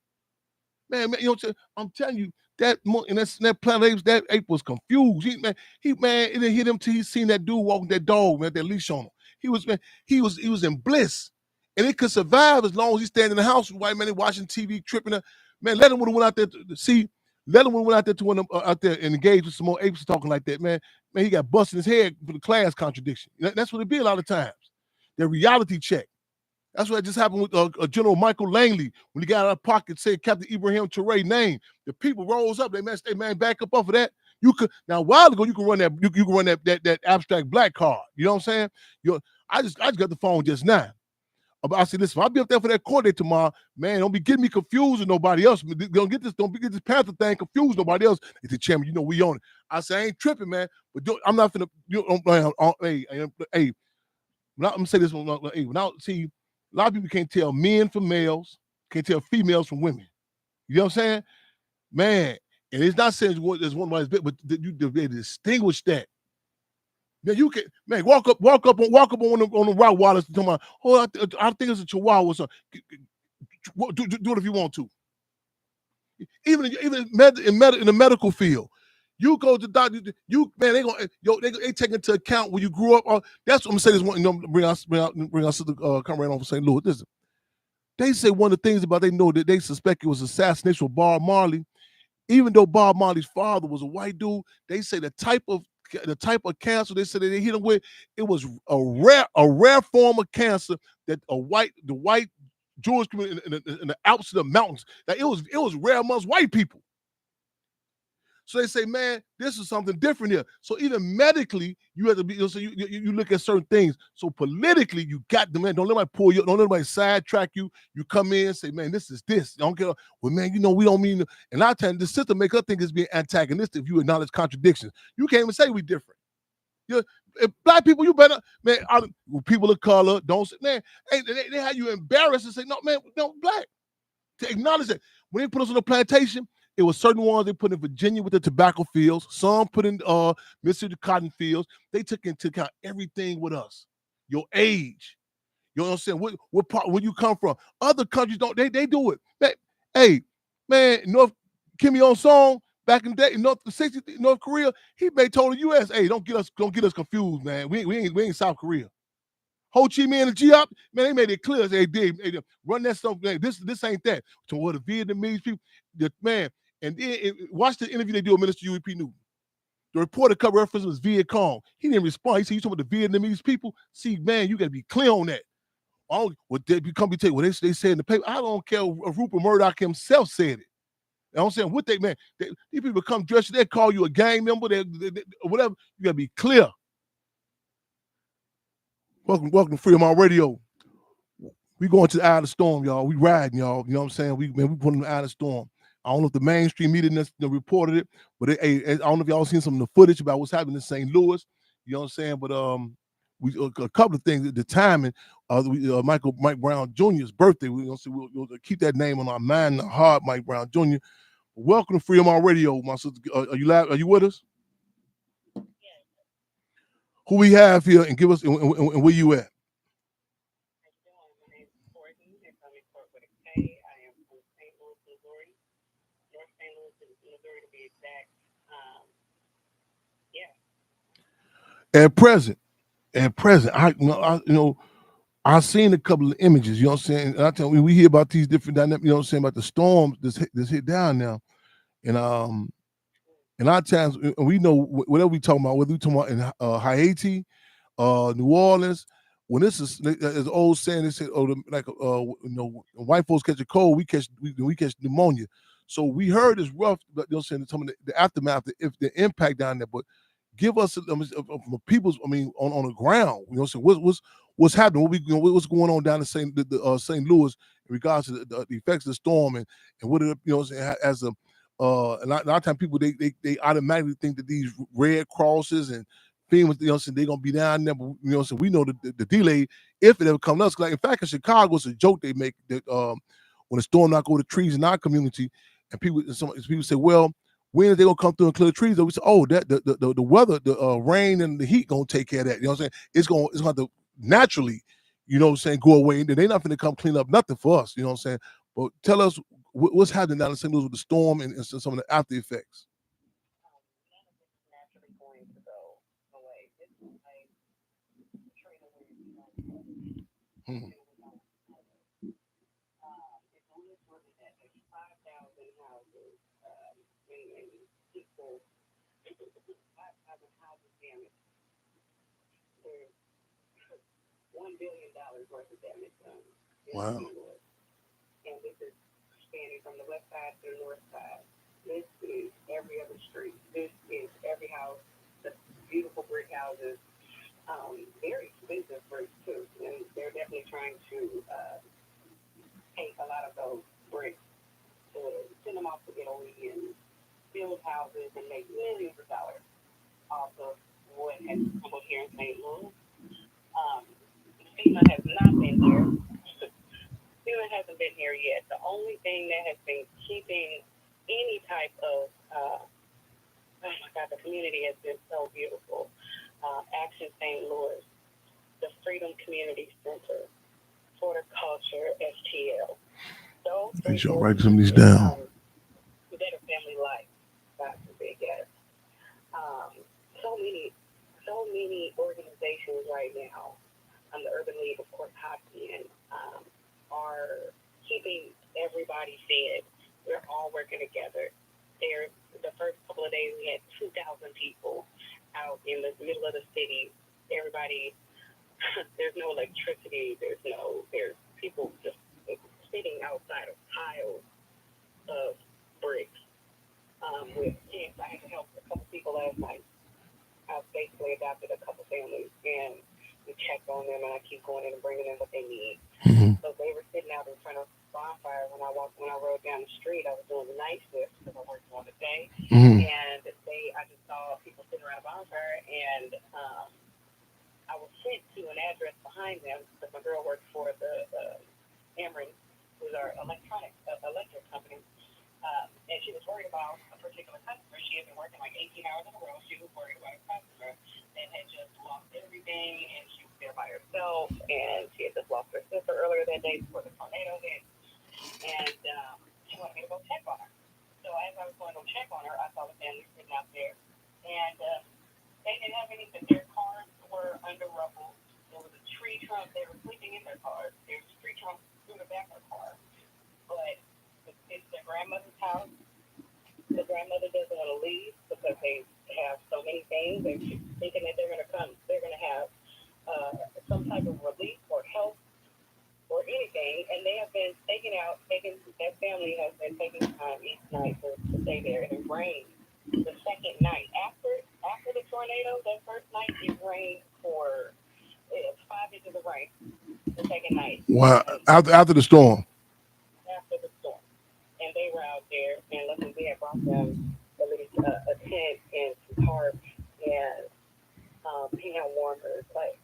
Man, you know what I'm telling you, that Planet Apes, that ape was confused. It didn't hit him till he seen that dude walking that dog, man, that leash on him. He was in bliss. And it could survive as long as he stand in the house with white men watching TV, tripping. Man, let him would have went out there to see. Let him went out there to one out there and engage with some more apes talking like that, man. Man, he got busted his head for the class contradiction. That's what it be a lot of times. Their reality check. That's what just happened with General Michael Langley when he got out of pocket, said Captain Ibrahim Traoré name. The people rose up. They back up off of that. You could now a while ago you can run that you can run that abstract black card. You know what I'm saying? I just got the phone just now. I said, listen, I'll be up there for that court date tomorrow. Man, don't be getting me confused with nobody else. Don't get this Panther thing confused with nobody else. He said, chairman, you know we own it. I said, I ain't tripping, man. But I'm not finna. Hey, I'm gonna say this one. Hey, see, a lot of people can't tell men from males, can't tell females from women. You know what I'm saying, man? And it's not saying there's one way, but you distinguish that. Now you can, man, walk up on the Rottweilers talking about, oh, I think it's a Chihuahua. So do it if you want to. Even in the medical field, you go to doctor, they take into account when you grew up. That's what I'm saying. This one, bring our sister Comrade on from St. Louis. Listen, they say one of the things about they know that they suspect it was assassination of Bob Marley. Even though Bob Marley's father was a white dude, they say the type of cancer they said that they hit him with, it was a rare form of cancer that the white Jewish community in the Alps of the mountains, that it was rare amongst white people. So they say, man, this is something different here. So even medically, you have to be. So you look at certain things. So politically, you got the man. Don't let anybody pull you. Don't let anybody sidetrack you. You come in and say, man, this is this. Don't get. Well, man, we don't mean. And a lot of times, the system make us think it's being antagonistic. If you acknowledge contradictions, you can't even say we different. If black people, you better, man. People of color don't say, man. Hey, they have you embarrassed and say, no, man, no black. To acknowledge that when they put us on the plantation. It was certain ones they put in Virginia with the tobacco fields. Some put in Mississippi cotton fields. They took into account everything with us. Your age. You know what I'm saying? What part, where you come from. Other countries don't, they do it. Hey, man, Kim Il-sung, back in the day, North 60s, North Korea, he told the US, hey, don't get us confused, man. We ain't South Korea. Ho Chi Minh and the G-Op, man, they made it clear. They did. Run that stuff. This ain't that. So what the Vietnamese people, man, and then watch the interview they do with Minister U.E.P. Newton. The reporter cover reference was Viet Cong. He didn't respond. He said, you talking about the Vietnamese people? See, man, you got to be clear on that. What they come be what they said in the paper. I don't care if Rupert Murdoch himself said it. You know what I'm saying? What they, man, these people come dressed, they call you a gang member, they whatever. You got to be clear. Welcome to Freedom on Radio. We going to the eye of the storm, y'all. We riding, y'all. You know what I'm saying? We putting the eye of the storm. I don't know if the mainstream media reported it, but I don't know if y'all seen some of the footage about what's happening in St. Louis. You know what I'm saying? But a couple of things. The timing. Mike Brown Jr.'s birthday. We'll keep that name on our mind and heart. Mike Brown Jr. Welcome to Freedom on Radio, my sister. Are you live? Are you with us? Yes. Who we have here, and give us and where you at? At present, I've seen a couple of images, you know what I'm saying? And I tell you, we hear about these different dynamics, you know what I'm saying, about the storms that's hit down now. And a lot of times, we know whatever we talking about, whether we talking about in Haiti, New Orleans, when this is, as old saying, they said, white folks catch a cold, we catch pneumonia. So we heard it's rough, but you know what I'm saying, some of the aftermath, the impact down there, but give us from people's, on the ground, you know, so what's happening, what's going on down in St. Louis in regards to the effects of the storm and what it, you know, as a a lot of times people they automatically think that these Red Crosses and things, you know, they're gonna be down there, but, you know, so we know the delay if it ever comes to us. Like in fact, in Chicago, it's a joke they make that when a storm knock over the trees in our community, and people say, well, when are they gonna come through and clear the trees? We say, oh, that the weather, the rain and the heat gonna take care of that. You know what I'm saying? It's gonna to naturally, you know what I'm saying, go away. And they're not gonna come clean up nothing for us. You know what I'm saying? But tell us what's happening down in St. Louis with the storm and some of the after effects. Hmm. $1 billion worth of damage done. Wow. And this is spanning from the west side to the north side. This is every other street. This is every house. The beautiful brick houses. Very expensive bricks too. And they're definitely trying to take a lot of those bricks to send them off to Italy and build houses and make millions of dollars off of what has come up here in St. Louis. FEMA has not been here. FEMA hasn't been here yet. The only thing that has been keeping any type of, oh my God, the community has been so beautiful. Action St. Louis, the Freedom Community Center, Horticulture, STL. So you should write some of these down. Better family life. That's a big yes. So many organizations right now. The Urban League, of course, Hockey, and are keeping everybody fed. We're all working together. The first couple of days, we had 2,000 people out in the middle of the city. Everybody, there's no electricity. There's people just sitting outside of piles of bricks with tents. I had to help a couple people last night. I basically adopted a couple families, and we checked on them, and I keep going in and bringing in what they need. Mm-hmm. So they were sitting out in front of the bonfire when I rode down the street. I was doing the night shift because I'm working on the day, and I just saw people sitting around the bonfire, and I was sent to an address behind them because my girl worked for the Ameren, who's our electric company. and she was worried about a particular customer. She had been working like 18 hours in a row. She was worried about a customer that had just lost everything, and she was there by herself, and she had just lost her sister earlier that day before the tornado hit, and she wanted me to go check on her. So as I was going to go check on her, I saw the family sitting out there, and they didn't have anything. Their cars were under rubble. There was a tree trunk. They were sleeping in their cars. There's a tree trunk through the back of the car. But it's their grandmother's house. The grandmother doesn't want to leave because they have so many things. They're thinking that they're going to come. They're going to have some type of relief or help or anything. And they have been that family has been taking time each night to stay there. And it rained the second night. After the tornado, that first night, it rained for 5 inches of rain the second night. Wow. After the storm. After the storm. And they were out there, and luckily we had brought them at least a tent and some tarps and peanut warmers. Like,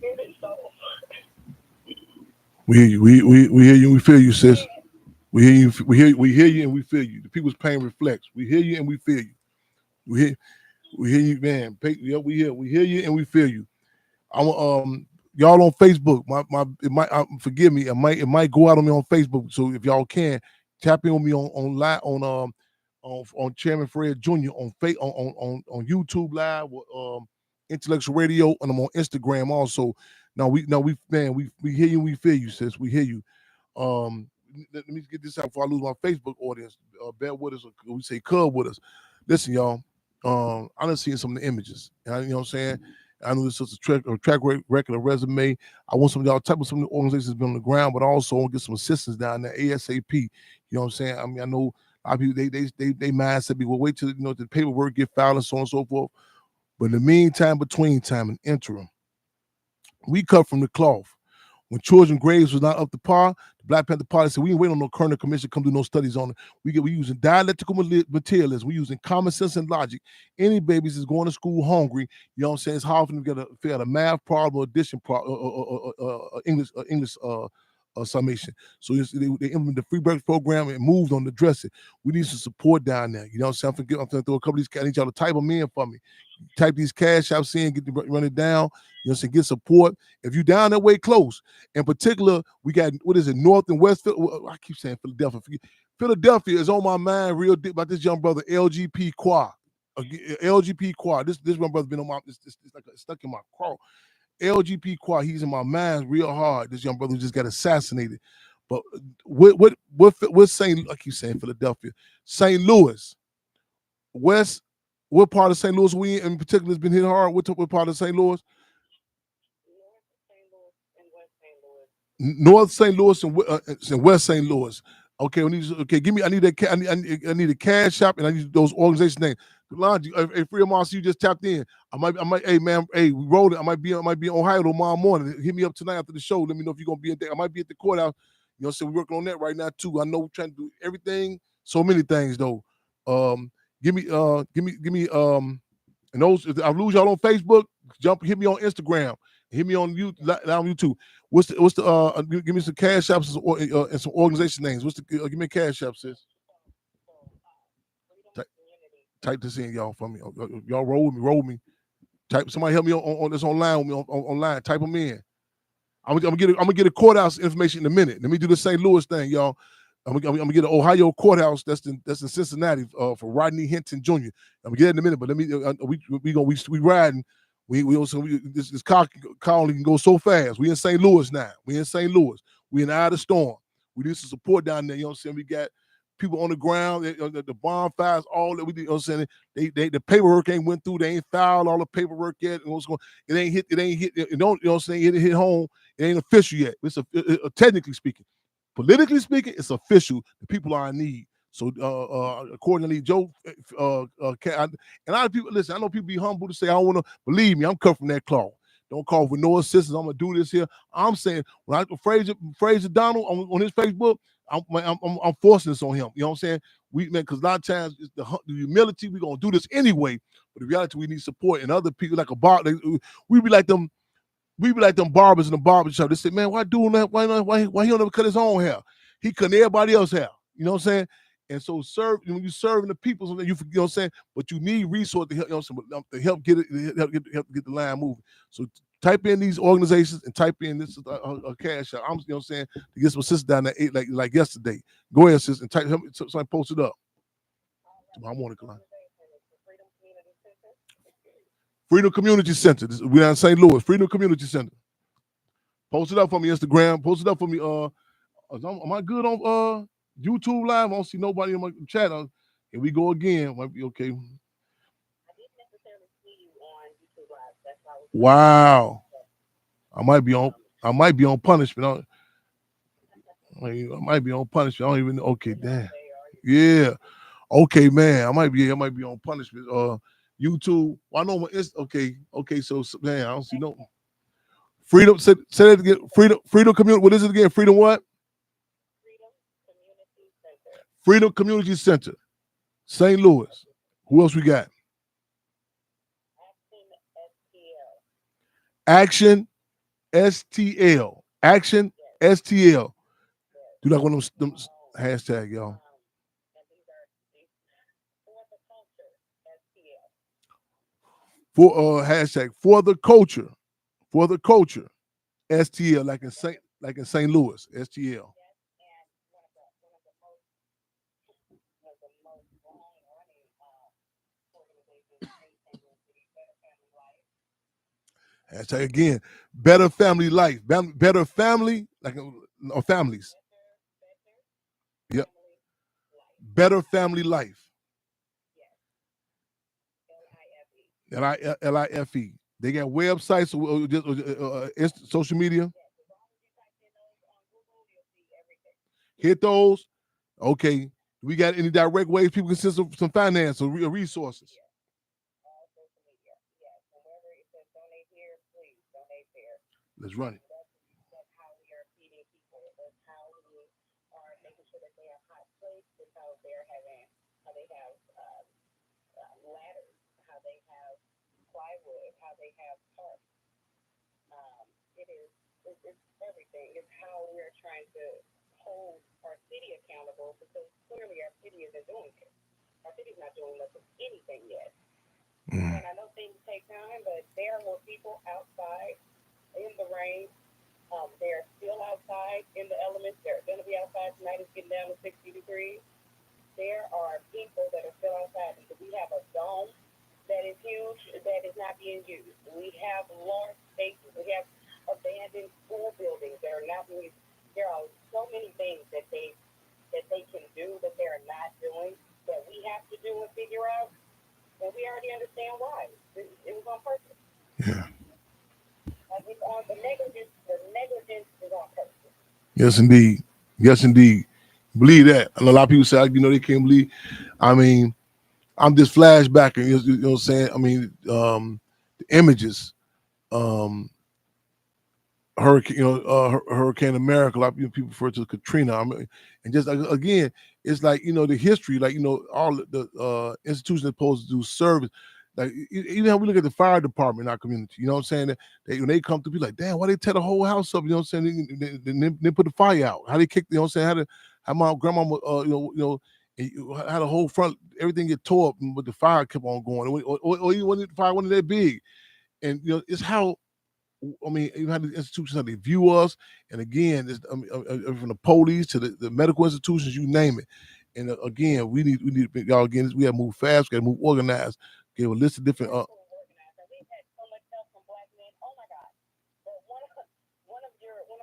it is so. We hear you, and we feel you, sis. We hear you, and we feel you. The people's pain reflects. We hear you, and we feel you. We hear you, man. We hear you, and we feel you. Y'all on Facebook. It might forgive me. It might go out on me on Facebook. So if y'all can tap in on me on Chairman Fred Jr. on YouTube Live, Intellectual Radio, and I'm on Instagram also. We hear you, we feel you, sis. We hear you. Let me get this out before I lose my Facebook audience. Bear with us, or we say cub with us. Listen, y'all. I done seen some of the images. You know what I'm saying? I know this is a track record, a resume. I want some of y'all type of some of the organizations that's been on the ground, but also I want to get some assistance down there ASAP. You know what I'm saying? I mean, I know a lot of people they mindset be, well, wait till the paperwork get filed and so on and so forth. But in the meantime, between time and interim, we cut from the cloth. When children graves was not up to par, the Black Panther Party said we ain't waiting on no Kerner Commission to come do no studies on it. We using dialectical materialism. We using common sense and logic. Any babies is going to school hungry. You know what I'm saying? It's hard for them to figure out a math problem or addition problem, English summation. So they implemented the free breakfast program and moved on to address it. We need some support down there. You know what I'm saying? I'm going to throw a couple of these. I need y'all to type them in for me. Type these cash apps in, run it down. You know what I'm saying? Get support. If you down that way close, in particular, we got, what is it, North and West? I keep saying Philadelphia. Philadelphia is on my mind real deep about this young brother, LGP Quad. LGP Quad. This my brother been on my, it's like stuck in my craw. LGP Quad, he's in my mind real hard. This young brother who just got assassinated. But what St. I keep saying Philadelphia, St. Louis, West. What part of St. Louis we in particular has been hit hard? What part of St. Louis? North St. Louis and West St. Louis. Okay, I need that. I need a cash shop, and I need those organization names. Hey, Free Marcy, you just tapped in. I might. Hey man, we rolled it. I might be in Ohio tomorrow morning. Hit me up tonight after the show. Let me know if you're gonna be in there. I might be at the courthouse. You know, so we're working on that right now too. I know we're trying to do everything. So many things though. Give me. And those, if I lose y'all on Facebook, hit me on Instagram. Hit me on YouTube. What's the give me some cash apps and some organization names. Give me a cash app, sis. Type this in, y'all, for me. Y'all roll with me. Type, somebody help me on this online with me online. Type them in. I'm gonna get a courthouse information in a minute. Let me do the St. Louis thing, y'all. I'm gonna get an Ohio courthouse that's in Cincinnati for Rodney Hinton Jr. I'm gonna get it in a minute, but let me we riding. This car only can go so fast. We in St. Louis now. We in out of the storm. We need some support down there. You know what I'm saying? We got people on the ground, the bonfires, all that we do. You know what I'm saying? The paperwork ain't went through. They ain't filed all the paperwork yet. It ain't hit. You know what I'm saying? It hit home. It ain't official yet. It's technically speaking. Politically speaking, it's official. The people are in need. So accordingly, Joe, and a lot of people, listen, I know people be humble to say, I don't want to, believe me, I'm cut from that cloth. Don't call for no assistance. I'm going to do this here. I'm saying, when I Fraser Donald on his Facebook, I'm forcing this on him. You know what I'm saying? Because a lot of times, it's the humility, we're going to do this anyway. But the reality, we need support. And other people, like a bar, we be like them barbers in the barber shop. They say, man, why doing that? Why he don't ever cut his own hair? He cutting everybody else's hair. You know what I'm saying? And so when you serving the people, so that you know what I'm saying, but you need resources to help, you know what I'm saying, to help get it, help get the line moving. So type in these organizations and type in this a cash out. I'm, you know what I'm saying, to get some assistance down there like yesterday. Go ahead, sis, and type, help me, somebody post it up. Tomorrow morning, Freedom Community Center. We're in St. Louis. Freedom Community Center. Post it up for me, Instagram. Post it up for me. Am I good on YouTube Live? I don't see nobody in my chat. Here we go again. Might be okay. I didn't necessarily see you on YouTube Live. That's why wow. I might be on punishment. I might be on punishment. I don't even know. Okay, damn. Yeah. Okay, man. I might be on punishment. YouTube. Well, I know okay. So man, I don't see no freedom. Say that again. Freedom community. What is it again? Freedom what? Freedom Community Center, St. Louis. Who else we got? Action STL. Action STL. Do like one of them hashtag, y'all. For hashtag for the culture STL, like in St. Louis, STL. Hashtag again, better family life, better family, like or families. Yep. Better family life. LIFE. They got websites, social media. Hit those. Okay. We got any direct ways people can send some finance or resources? Let's run it. That's how we are feeding people. That's how we are making sure that they have hot plates. That's how they have ladders, how they have plywood, how they have tarps. It's everything. It's how we're trying to hold our city accountable, because clearly our city isn't doing it. Our city's not doing much of anything yet. And I know things take time, but there are more people outside in the rain. They're still outside in the elements. They're going to be outside tonight. It's getting down to 60 degrees. There are people that are still outside because we have a dome that is huge that is not being used. We have large spaces. We have abandoned school buildings that are not being used. There are so many things that they can do that they're not doing that we have to do and figure out. And we already understand why. It was on purpose. Yeah. Like it's on the negligence is on purpose. Yes, indeed. Yes, indeed. Believe that. And a lot of people say, they can't believe. I mean, I'm just flashbacking. You know what I'm saying? I mean, the images. Hurricane, Hurricane America. A lot of people refer to Katrina. I mean, and just again, it's like the history, like all the institutions that are supposed to do service. Like even how we look at the fire department in our community, you know what I'm saying? When they come to be like, damn, why they tear the whole house up? You know what I'm saying? They put the fire out. How they kick? You know what I'm saying? How my grandma, how the whole front, everything get tore up, but the fire kept on going, or even when the fire wasn't that big, and it's how. I mean, you have the institutions, how they view us, and again, from the police to the medical institutions, you name it. And again, we need y'all again. We have to move fast. We got to move organized. Give a list of different. We've had so much help from Black men. Oh my God! But one of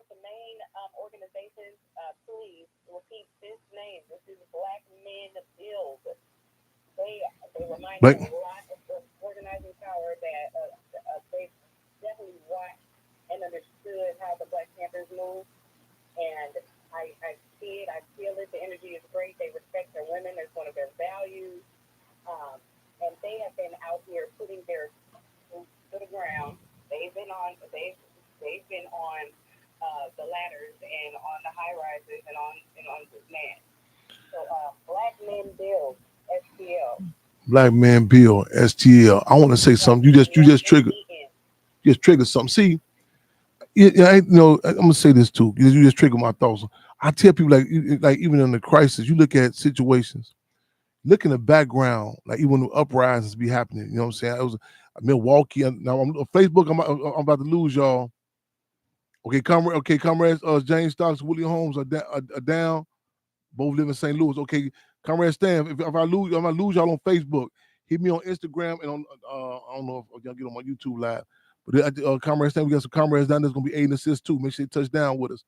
the main organizations, please repeat this name. This is Black Men Build. They remind me a lot of the organizing power that they definitely watched and understood how the Black Panthers move, and I see it, I feel it. The energy is great. They respect their women. That's one of their values, and they have been out here putting their boots to the ground. They've been on the ladders and on the high rises and on the man. So Black Men Build STL. Black Men Build STL. I want to say something. You just triggered. Just trigger something. See, I'm gonna say this too, because you just triggered my thoughts. I tell people like even in the crisis, you look at situations, look in the background, like even when the uprisings be happening. You know what I'm saying? It was Milwaukee. Now I'm on Facebook. I'm about to lose y'all. Okay, comrades. James Stocks, Willie Holmes are down. Both live in St. Louis. Okay, comrade Stan. If I lose y'all on Facebook, hit me on Instagram and on I don't know if y'all get on my YouTube live. But comrade Stan, we got some comrades down there's gonna be 8 and assists too. Make sure you touch down with us.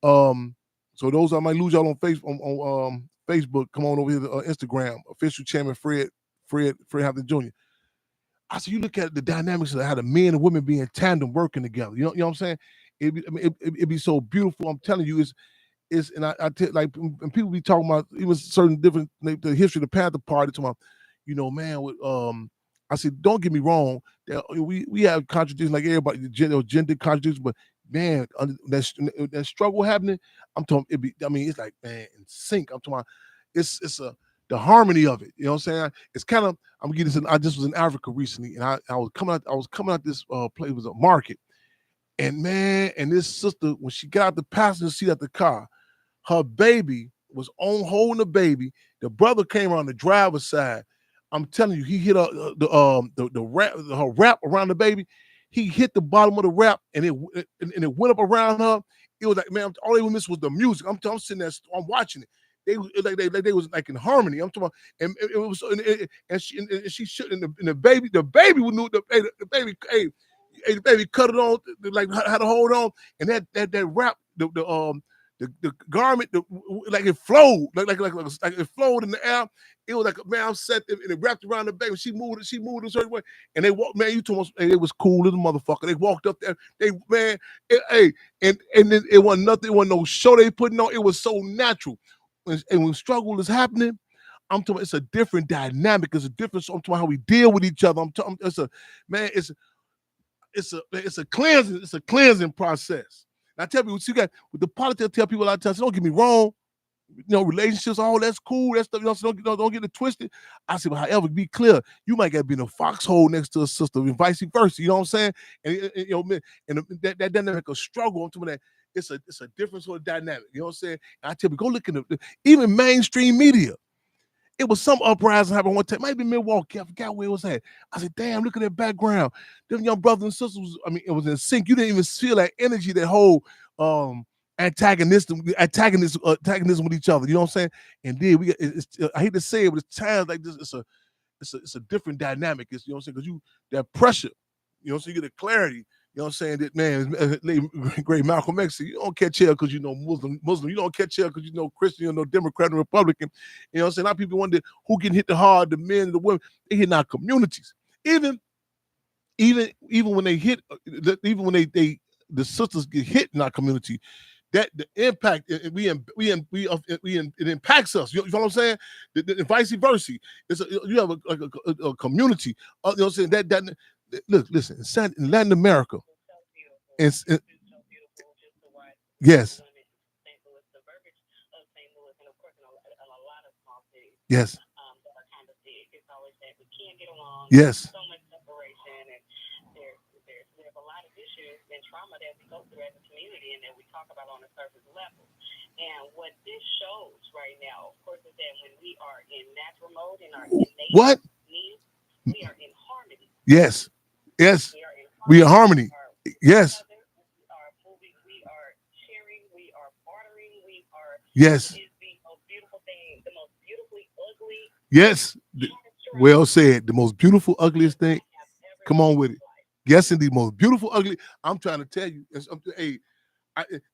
So those I might lose y'all on Facebook. Come on over here to Instagram. Official Chairman Fred Hampton Jr. I said, you look at the dynamics of how the men and women be in tandem working together. You know what I'm saying? It'd be so beautiful. I'm telling you, and I tell, like, and people be talking about even certain different the history of the Panther Party. Talking about, man, with I said, don't get me wrong. We have contradictions like everybody, gender contradictions, but man, that struggle happening. I'm talking. It's like, man, in sync. I'm talking about. It's the harmony of it. You know what I'm saying? It's kind of. I'm gonna get this. I just was in Africa recently, and I was coming out this place. It was a market, and man, and this sister, when she got out the passenger seat at the car, her baby was on holding the baby. The brother came around the driver's side. I'm telling you, he hit the wrap, her wrap around the baby. He hit the bottom of the wrap, and it went up around her. It was like, man, all they would miss was the music. I'm sitting there, I'm watching it. They was like in harmony. I'm talking about, and it was, and she should, and the baby would know the baby, the baby cut it on, like how to hold on, and that wrap, the garment, like it flowed, like it flowed in the air. It was like, man, I'm set, and it wrapped around the baby. She moved a certain way, and they walked. Man, you told us, they was cool as a motherfucker. They walked up there. And then it wasn't nothing. It wasn't no show they putting on. It was so natural. And when struggle is happening, I'm talking. It's a different dynamic. It's a different. I'm talking how we deal with each other. I'm talking. It's a cleansing. It's a cleansing process. And I tell people, you got with the politics. I tell people a lot of times, don't get me wrong. Relationships, all that's cool. That stuff, don't get it twisted. I said, but however, be clear, you might get to be in a foxhole next to a sister, and vice versa. You know what I'm saying? And that dynamic of struggle. I'm talking that it's a different sort of dynamic. You know what I'm saying? And I tell you, go look at even mainstream media. It was some uprising happened one time. Might be Milwaukee. I forgot where it was at. I said, damn, look at that background. Them young brothers and sisters, it was in sync. You didn't even feel that energy, that whole antagonism with each other. You know what I'm saying? And then I hate to say it, but it's times like this, it's a different dynamic. It's, you know what I'm saying? Because that pressure, so you get the clarity. You know what I'm saying? That man, great Malcolm X, you don't catch hell because you know Muslim. You don't catch hell because you know Christian, you know Democrat and Republican. You know what I'm saying? A lot of people wonder who getting hit the hard, the men and the women. They hit our communities. Even when they hit, even when the sisters get hit in our community, that the impact it impacts us. You know what I'm saying? The vice versa. You have a community. You know what I'm saying? That look, listen, in Latin America, and yes, yes, yes. So much separation, and there's a lot of issues and trauma that we go through as a community and that we talk about on a surface level. And what this shows right now, of course, is that when we are in natural mode, in our innate needs, we are in harmony. Yes. Yes. We are in harmony. Yes. We are sharing, we are bartering, we are. Yes. It's the most beautiful thing, the most beautifully ugly. Yes. Well said. The most beautiful, ugliest thing. Come on with it. Yes, indeed. Most beautiful, ugly. I'm trying to tell you.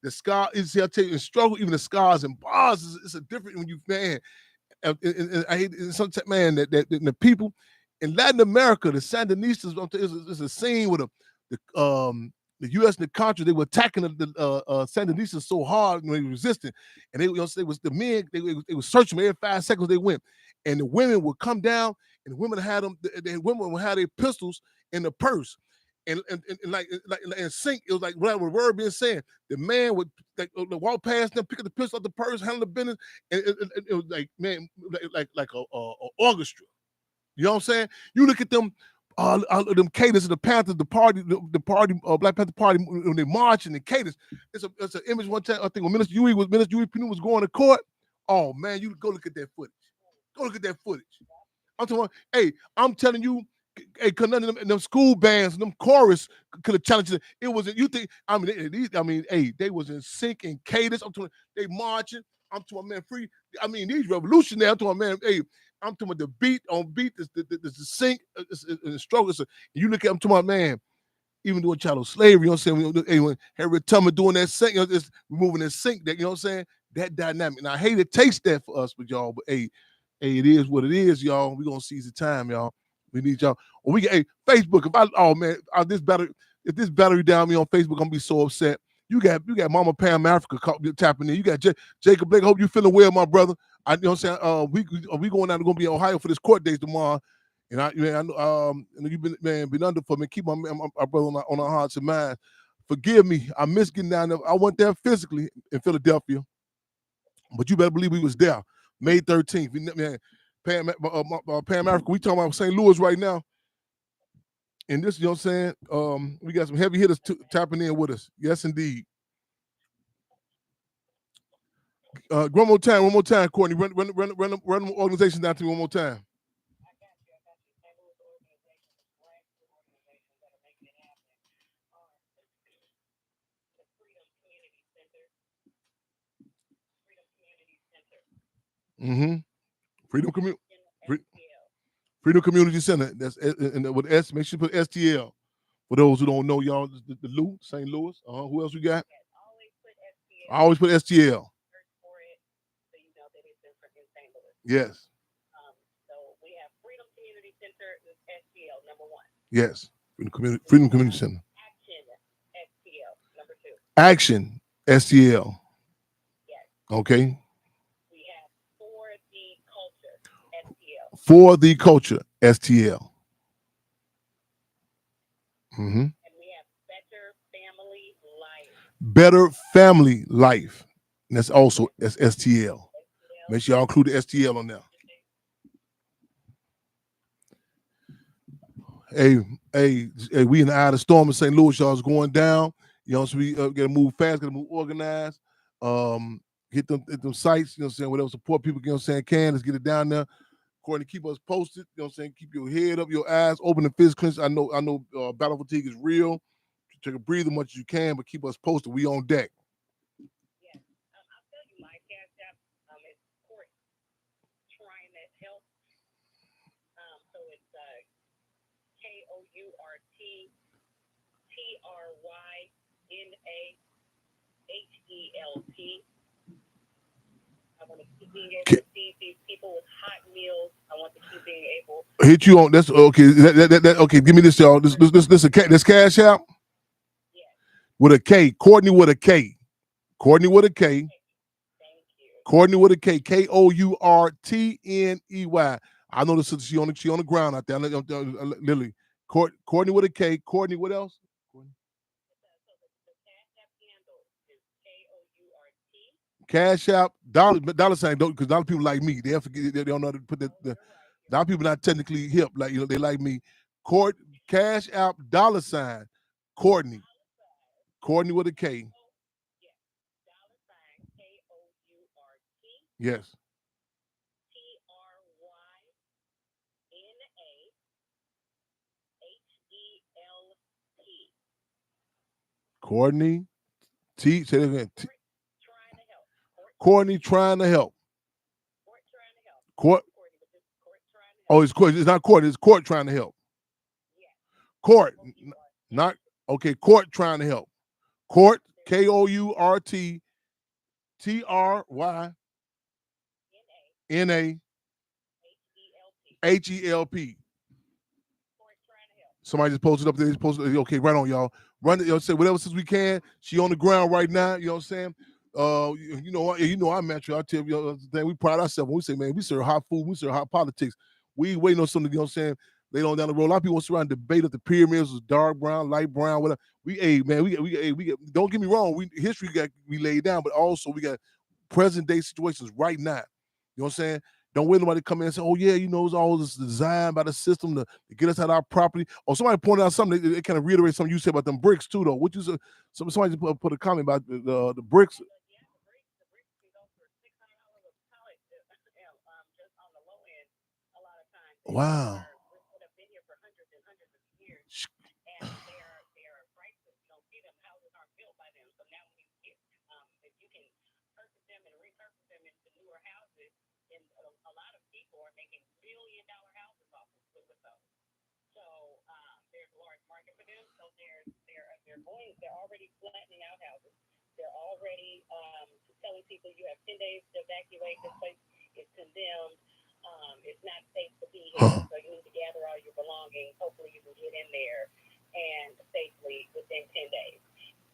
The scar is. I'll tell you, in struggle, even the scars and bars. It's a different when you, man. And I hate sometimes, man. That the people in Latin America, the Sandinistas. It's a scene with the U.S. and the Contra. They were attacking the Sandinistas so hard when they were resisting, and they was the men. They were searching them every 5 seconds they went, and the women would come down, and the women had them. The women would have their pistols in the purse. And like in sync, it was like whatever word being said. The man would walk past them, pick up the pistol out the purse, handle the business, and it was like, man, like a orchestra. You know what I'm saying? You look at them them cadence of the Panthers, the party, Black Panther Party, when they march and the cadence. It's an image one time. I think when Minister Huey Pino was going to court. Oh man, you go look at that footage. Go look at that footage. I'm talking about, hey, I'm telling you, hey, cause none of them school bands, them chorus could have challenged it. It wasn't. You think? Hey, they was in sync and cadence. I'm talking. They marching. I'm talking, man, free. I mean, these revolutionary. I'm talking, man, hey, I'm talking about the beat on beat. The sync, the stroke. You look at. I'm talking about, man. Even doing chattel slavery, you know what I'm saying? Hey, when Harriet Tubman doing that sync, it's moving in sync. That, you know what I'm saying? That dynamic. And I hate it takes that for us, but y'all. But hey, it is what it is, y'all. We gonna seize the time, y'all. We need y'all. Or we get Facebook. If this battery down me on Facebook, I'm gonna be so upset. You got Mama Pam Africa tapping in. You got Jacob Blake. I hope you feeling well, my brother. You know what I'm saying? We going out. Going to be in Ohio for this court days tomorrow. And I know you've been under for me. Keep my brother on our hearts and minds. Forgive me. I missed getting down there. I went there physically in Philadelphia, but you better believe we was there. May 13th. Man, Pam Africa. We talking about St. Louis right now. And this, you know what I'm saying? We got some heavy hitters tapping in with us. Yes, indeed. One more time, Courtney. Run the organization down to me one more time. Mm-hmm. Freedom Community Center. That's with S. Make sure you put STL. For those who don't know, y'all, the Lou, St. Louis. Who else we got? I always put STL. Yes. So we have Freedom Community Center, STL, number 1. Yes. Freedom Community Center. Action, STL, number 2. Action, STL. Yes. Okay. We have For the Culture, STL. Mm-hmm. And we have Better Family Life. Better Family Life. And that's also STL. Make sure y'all include the STL on there. Hey, we in the eye of the storm in St. Louis, y'all, is going down. You know, so we gotta move fast, gotta move organized. Hit them sites, you know what I'm saying, whatever support people, you know what I'm saying, can. Let's get it down there. Courtney, keep us posted, you know what I'm saying, keep your head up, your eyes open and physically. I know battle fatigue is real. Take a breathe as much as you can, but keep us posted. We on deck. Yes. I'll tell you, my cash app is Court Trying to Help. So it's KOURTTRYNAHELP. I want to keep being able to feed these people with hot meals. I want to keep being able. Hit you on that's okay. Okay, give me this, y'all. This cash out. Yeah. With a K. Courtney with a K. Courtnny with a K. Thank you. Courtney with a K. KOURTNEY. I know this. She on the ground out there. Literally. Courtney with a K. Courtney. What else? Cash App, dollar sign, because a lot of people like me, they forget, they don't know how to put the a lot of people not technically hip, like, you know, they like me. Cash App, dollar sign, Courtney with a K. Yes. Courtney, say it again. Courtney trying to help. Court. Oh, it's Court. It's not Court. It's Court trying to help. Court, not okay. Court trying to help. Court, KOURTTRYNAHELP. Somebody just posted up there. Okay, right on, y'all. Run it, say whatever since we can. She on the ground right now. You know what I'm saying? You know our mantra. I tell you, we pride ourselves when we say, man, we serve hot food, we serve hot politics. We ain't waiting on something, you know what I'm saying, later on down the road. A lot of people want to sit around and debate if the pyramids was dark brown, light brown, whatever. We don't get me wrong, history got we laid down, but also we got present day situations right now. You know what I'm saying? Don't wait nobody to come in and say, oh, yeah, you know, it's all this designed by the system to get us out of our property. Or somebody pointed out something, they kind of reiterate something you said about them bricks too, though. What you said, somebody just put a comment about the bricks. Wow. They're already flattening out houses. They're already telling people you have 10 days to evacuate. This place is condemned. It's not safe to be here, so you need to gather all your belongings. Hopefully you can get in there and safely within 10 days.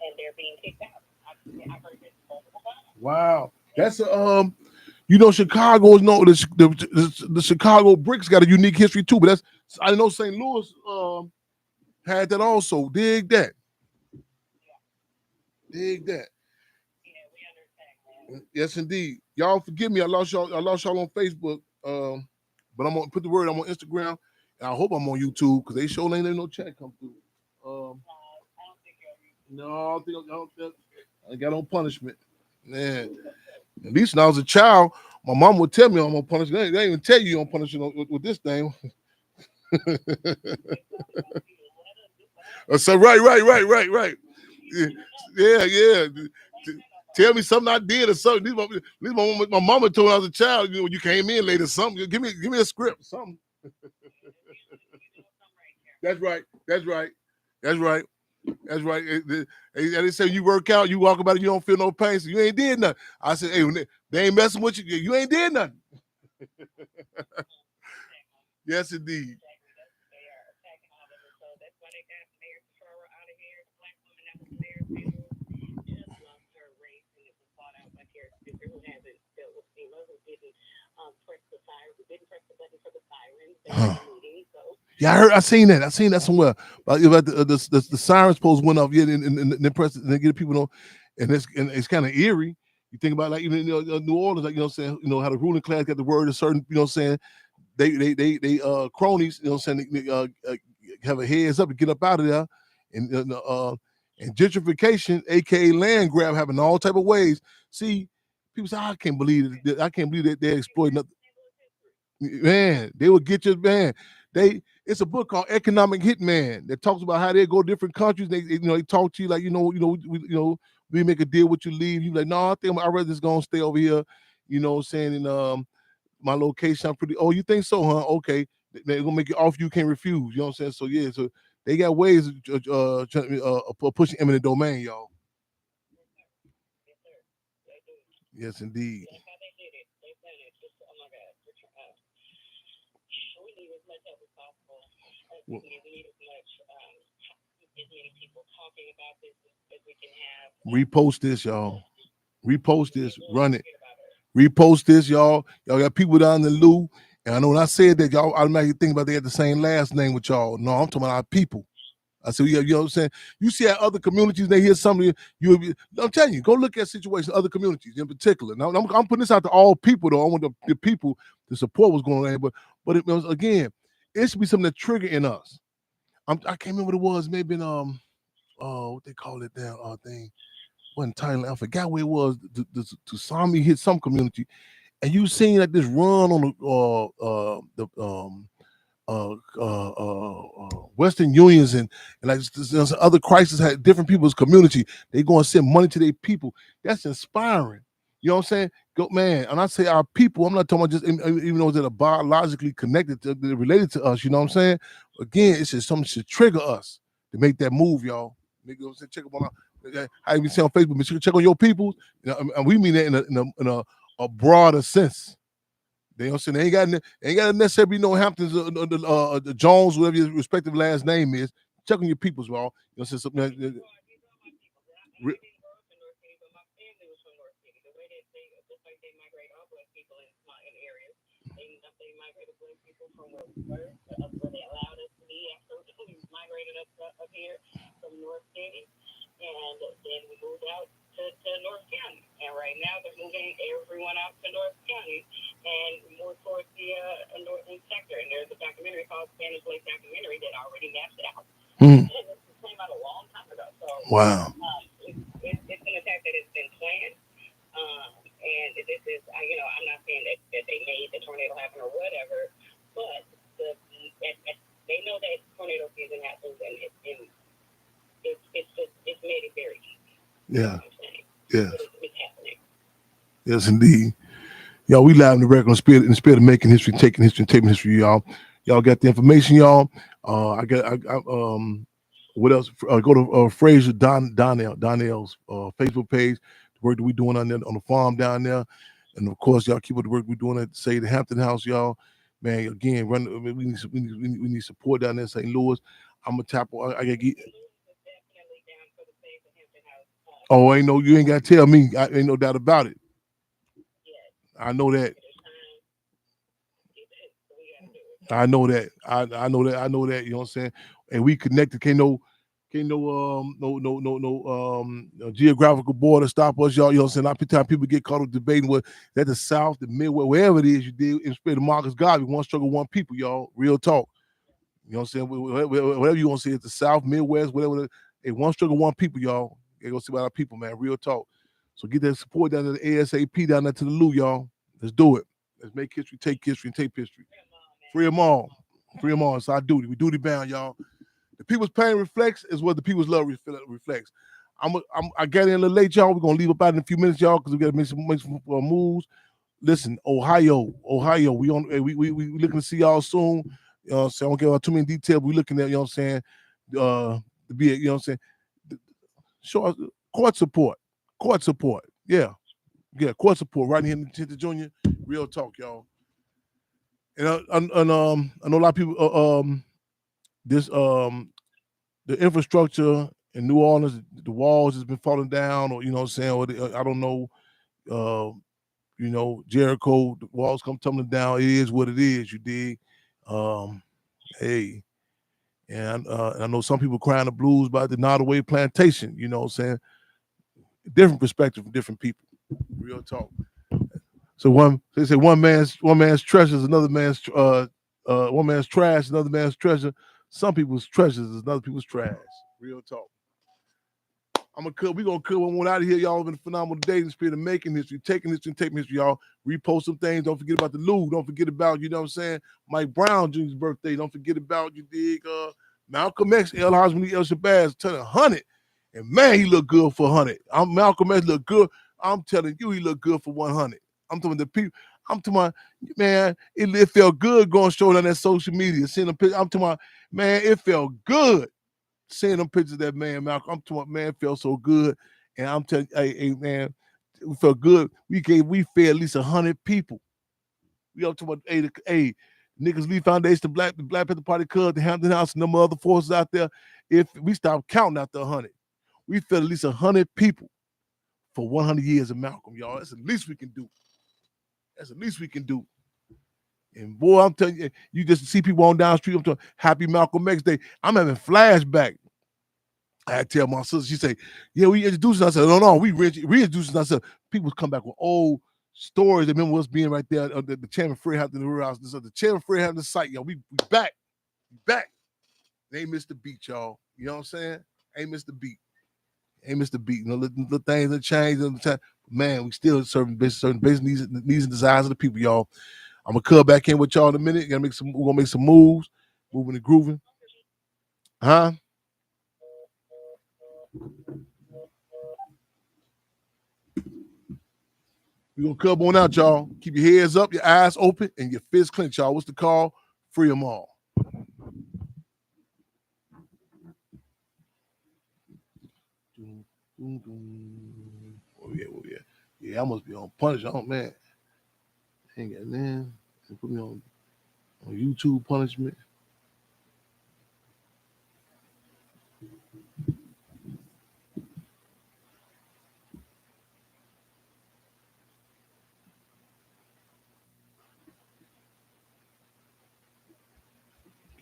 And they're being kicked out. I've heard this multiple times. Wow. That's you know, Chicago is known. The Chicago bricks got a unique history too, but I know St. Louis had that also. Dig that. Dig that. Yeah, we understand, man. Yes, indeed. Y'all forgive me. I lost y'all on Facebook. But I'm gonna put the word. I'm on Instagram, and I hope I'm on YouTube because they sure ain't no chat come through. No, I don't think I got on punishment. Man, at least when I was a child, my mom would tell me I'm on punishment. They didn't even tell you you're on punishment with this thing. So right. Yeah. Tell me something I did or something. At least my mama told me I was a child. You know, when you came in later, something. Give me a script, something. That's right. They say you work out, you walk about it, you don't feel no pain, so you ain't did nothing. I said, hey, when they ain't messing with you, you ain't did nothing. Yes, indeed. Yeah, I seen that somewhere. About the sirens post went off, yeah, and they press and they get people know, and it's kind of eerie. You think about like even New Orleans, like how the ruling class got the word of certain, they cronies, have a heads up to get up out of there, and gentrification, aka land grab, happening all type of ways. See, people say I can't believe that they're exploiting nothing. Man, they would get you, man. It's a book called Economic Hitman that talks about how they go to different countries. They talk to you like, we make a deal with you, leave. You like, no, I think I'd rather just go and stay over here, saying in my location. I'm pretty, oh, you think so, huh? Okay. They're gonna make it off you can't refuse. You know what I'm saying? So yeah, so they got ways of pushing eminent domain, y'all. Yes, indeed. We need as many people talking about this as we can have. Repost this, y'all. Repost this. Run it. Repost this, y'all. Y'all got people down in the loo. And I know when I said that, y'all automatically think about they had the same last name with y'all. No, I'm talking about our people. I said, you know what I'm saying? You see how other communities, they hear something, I'm telling you, go look at situations, other communities in particular. Now, I'm putting this out to all people, though. I want the people to support what's going on. But it was, again, it should be something that trigger in us. I can't remember what it was. Maybe in, what they call it now, thing. Wasn't Thailand. I forgot where it was. The tsunami hit some community. And you seen like this run on Western Unions and like there's other crises had different people's community. They go and send money to their people. That's inspiring. You know what I'm saying? Go, man. And I say our people, I'm not talking about just even those that are biologically connected to related to us. You know what I'm saying? Again, it's just something that should trigger us to make that move, y'all. You know what I'm saying? Check up on how you say on Facebook, but check on your people. And we mean that in a broader sense. They don't say they ain't got to necessarily be no Hamptons, the Jones, whatever your respective last name is. Check on your peoples, bro. You know, say something. And then we moved out to North County. And right now they're moving everyone out to North County and more towards this documentary that already mapped it out. Hmm. And it came out a long time ago. So Wow. it's an attack that has been planned. And this is, I'm not saying that they made the tornado happen or whatever, but they know that tornado season happens, and it's made it very easy. Yeah. Yeah. It's happening. Yes, indeed. Y'all, we live in the regular spirit, in the spirit of making history, taking history, and taping history, y'all. Y'all got the information, y'all. What else? Go to Fraser Donnell's Facebook page. The work that we're doing on there on the farm down there, and of course, y'all keep up the work we're doing at the Hampton House, y'all. Man, again, we need support down there in St. Louis. I'm gonna tap. I gotta get. Oh, you ain't gotta tell me. Ain't no doubt about it. I know that. I know that. I know that. You know what I'm saying? And we connected. Can't no geographical border stop us, y'all. You know what I'm saying? Every time people get caught up debating what that the South, the Midwest, wherever it is you did, in spirit of Marcus Garvey, one struggle, one people, y'all. Real talk. You know what I'm saying? Whatever you want to say, it's the South, Midwest, whatever. Hey, one struggle, one people, y'all. You go see about our people, man. Real talk. So get that support down to the ASAP, down there to the Lou, y'all. Let's do it. Let's make history, take history, and tape history. Free them all. Free them all. It's our duty. We duty bound, y'all. The people's pain reflects is what the people's love reflects. I got in a little late, y'all. We're gonna leave about in a few minutes, y'all, because we gotta make some moves. Listen, Ohio. We looking to see y'all soon. You know what I'm saying? I don't give out too many details. We looking at, you know what I'm saying, to be, you know what I'm saying, show us court support. Yeah, court support right here in the 10th Junior. Real talk, y'all. And I know a lot of people. The infrastructure in New Orleans, the walls has been falling down, or you know what I'm saying, or I don't know. Jericho, the walls come tumbling down. It is what it is. You dig? Hey, and I know some people crying the blues about the Nottoway plantation. You know what I'm saying? Different perspective from different people. Real talk. So they say one man's treasure is another man's one man's trash, another man's treasure. Some people's treasures is another people's trash. Real talk. We're gonna cut one out of here, y'all. It's been a phenomenal day in the spirit of making history, taking history, and taping history, y'all. Repost some things. Don't forget about the Lou. Don't forget about, you know what I'm saying, Mike Brown Jr.'s birthday. Don't forget about, you dig, Malcolm X, El Hosmini, El Shabazz turning 100. And man, he look good for 100. Malcolm X look good. I'm telling you, he look good for 100. I'm talking the people. I'm talking about, man, it felt good going straight on that social media. Seeing them pictures. I'm talking about, man, it felt good seeing them pictures of that man, Malcolm. I'm talking about, man, it felt so good. And I'm telling you, hey, man, it felt good. We fed at least 100 people. We up to about Nicholas Lee Foundation, the Black Panther Party Club, the Hampton House, and them other forces out there. If we stop counting after 100, we fed at least 100 people for 100 years of Malcolm, y'all. That's the least we can do. And boy, I'm telling you, you just see people on down the street. I'm talking Happy Malcolm X Day. I'm having flashback. I had to tell my sister. She say, "Yeah, we introducing ourselves." No, we reintroducing ourselves. People come back with old stories. They remember us being right there. The Chairman Frey had the house. The Chairman Frey had the site, y'all. We back. They ain't missed the beat, y'all. You know what I'm saying? Ain't missed the beat. You know, the things that change. Man, we still serving certain basic needs and desires of the people, y'all. I'm gonna cut back in with y'all in a minute. We're gonna make some moves, moving and grooving. Huh? We're gonna cut on out, y'all. Keep your heads up, your eyes open, and your fists clenched, y'all. What's the call? Free them all. Oh yeah. Yeah, I must be on punish. Oh man. Ain't got man. They put me on YouTube punishment.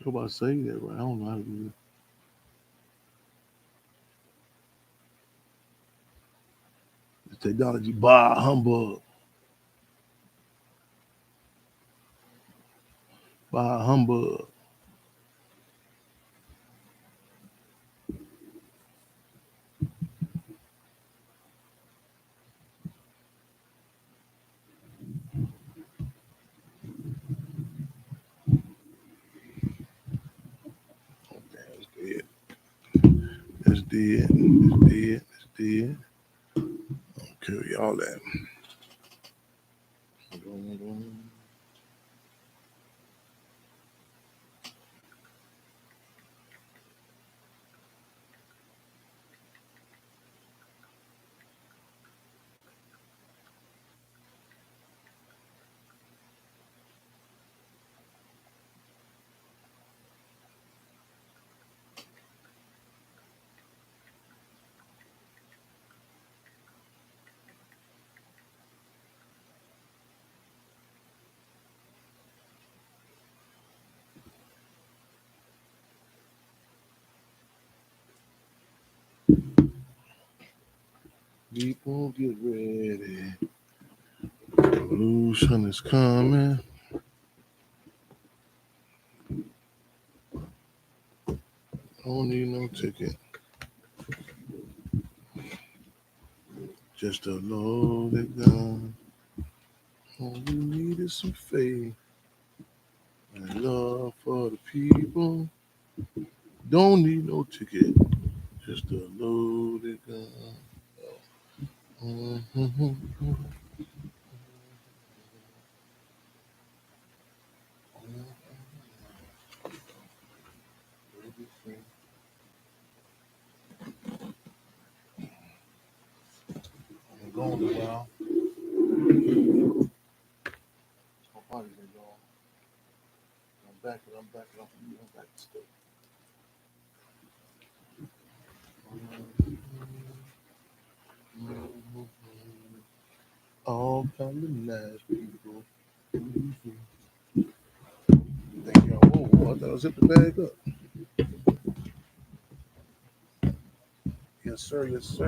How about saying that right? I don't know how to do that. The technology, bah, humbug. Bah, humbug. dead. That's dead. That's dead. That's dead. Okay, y'all that. People get ready. Revolution is coming. Don't need no ticket. Just a loaded gun. All we need is some faith and love for the people. Don't need no ticket. Just a loaded gun. Mm-hmm. I'm going a while. My body's been gone. I'm back and I'm back and I'm back to stuff. All kind of nice people. Thank y'all. Whoa, I thought I zipped the bag up. Yes, sir. Yes, sir.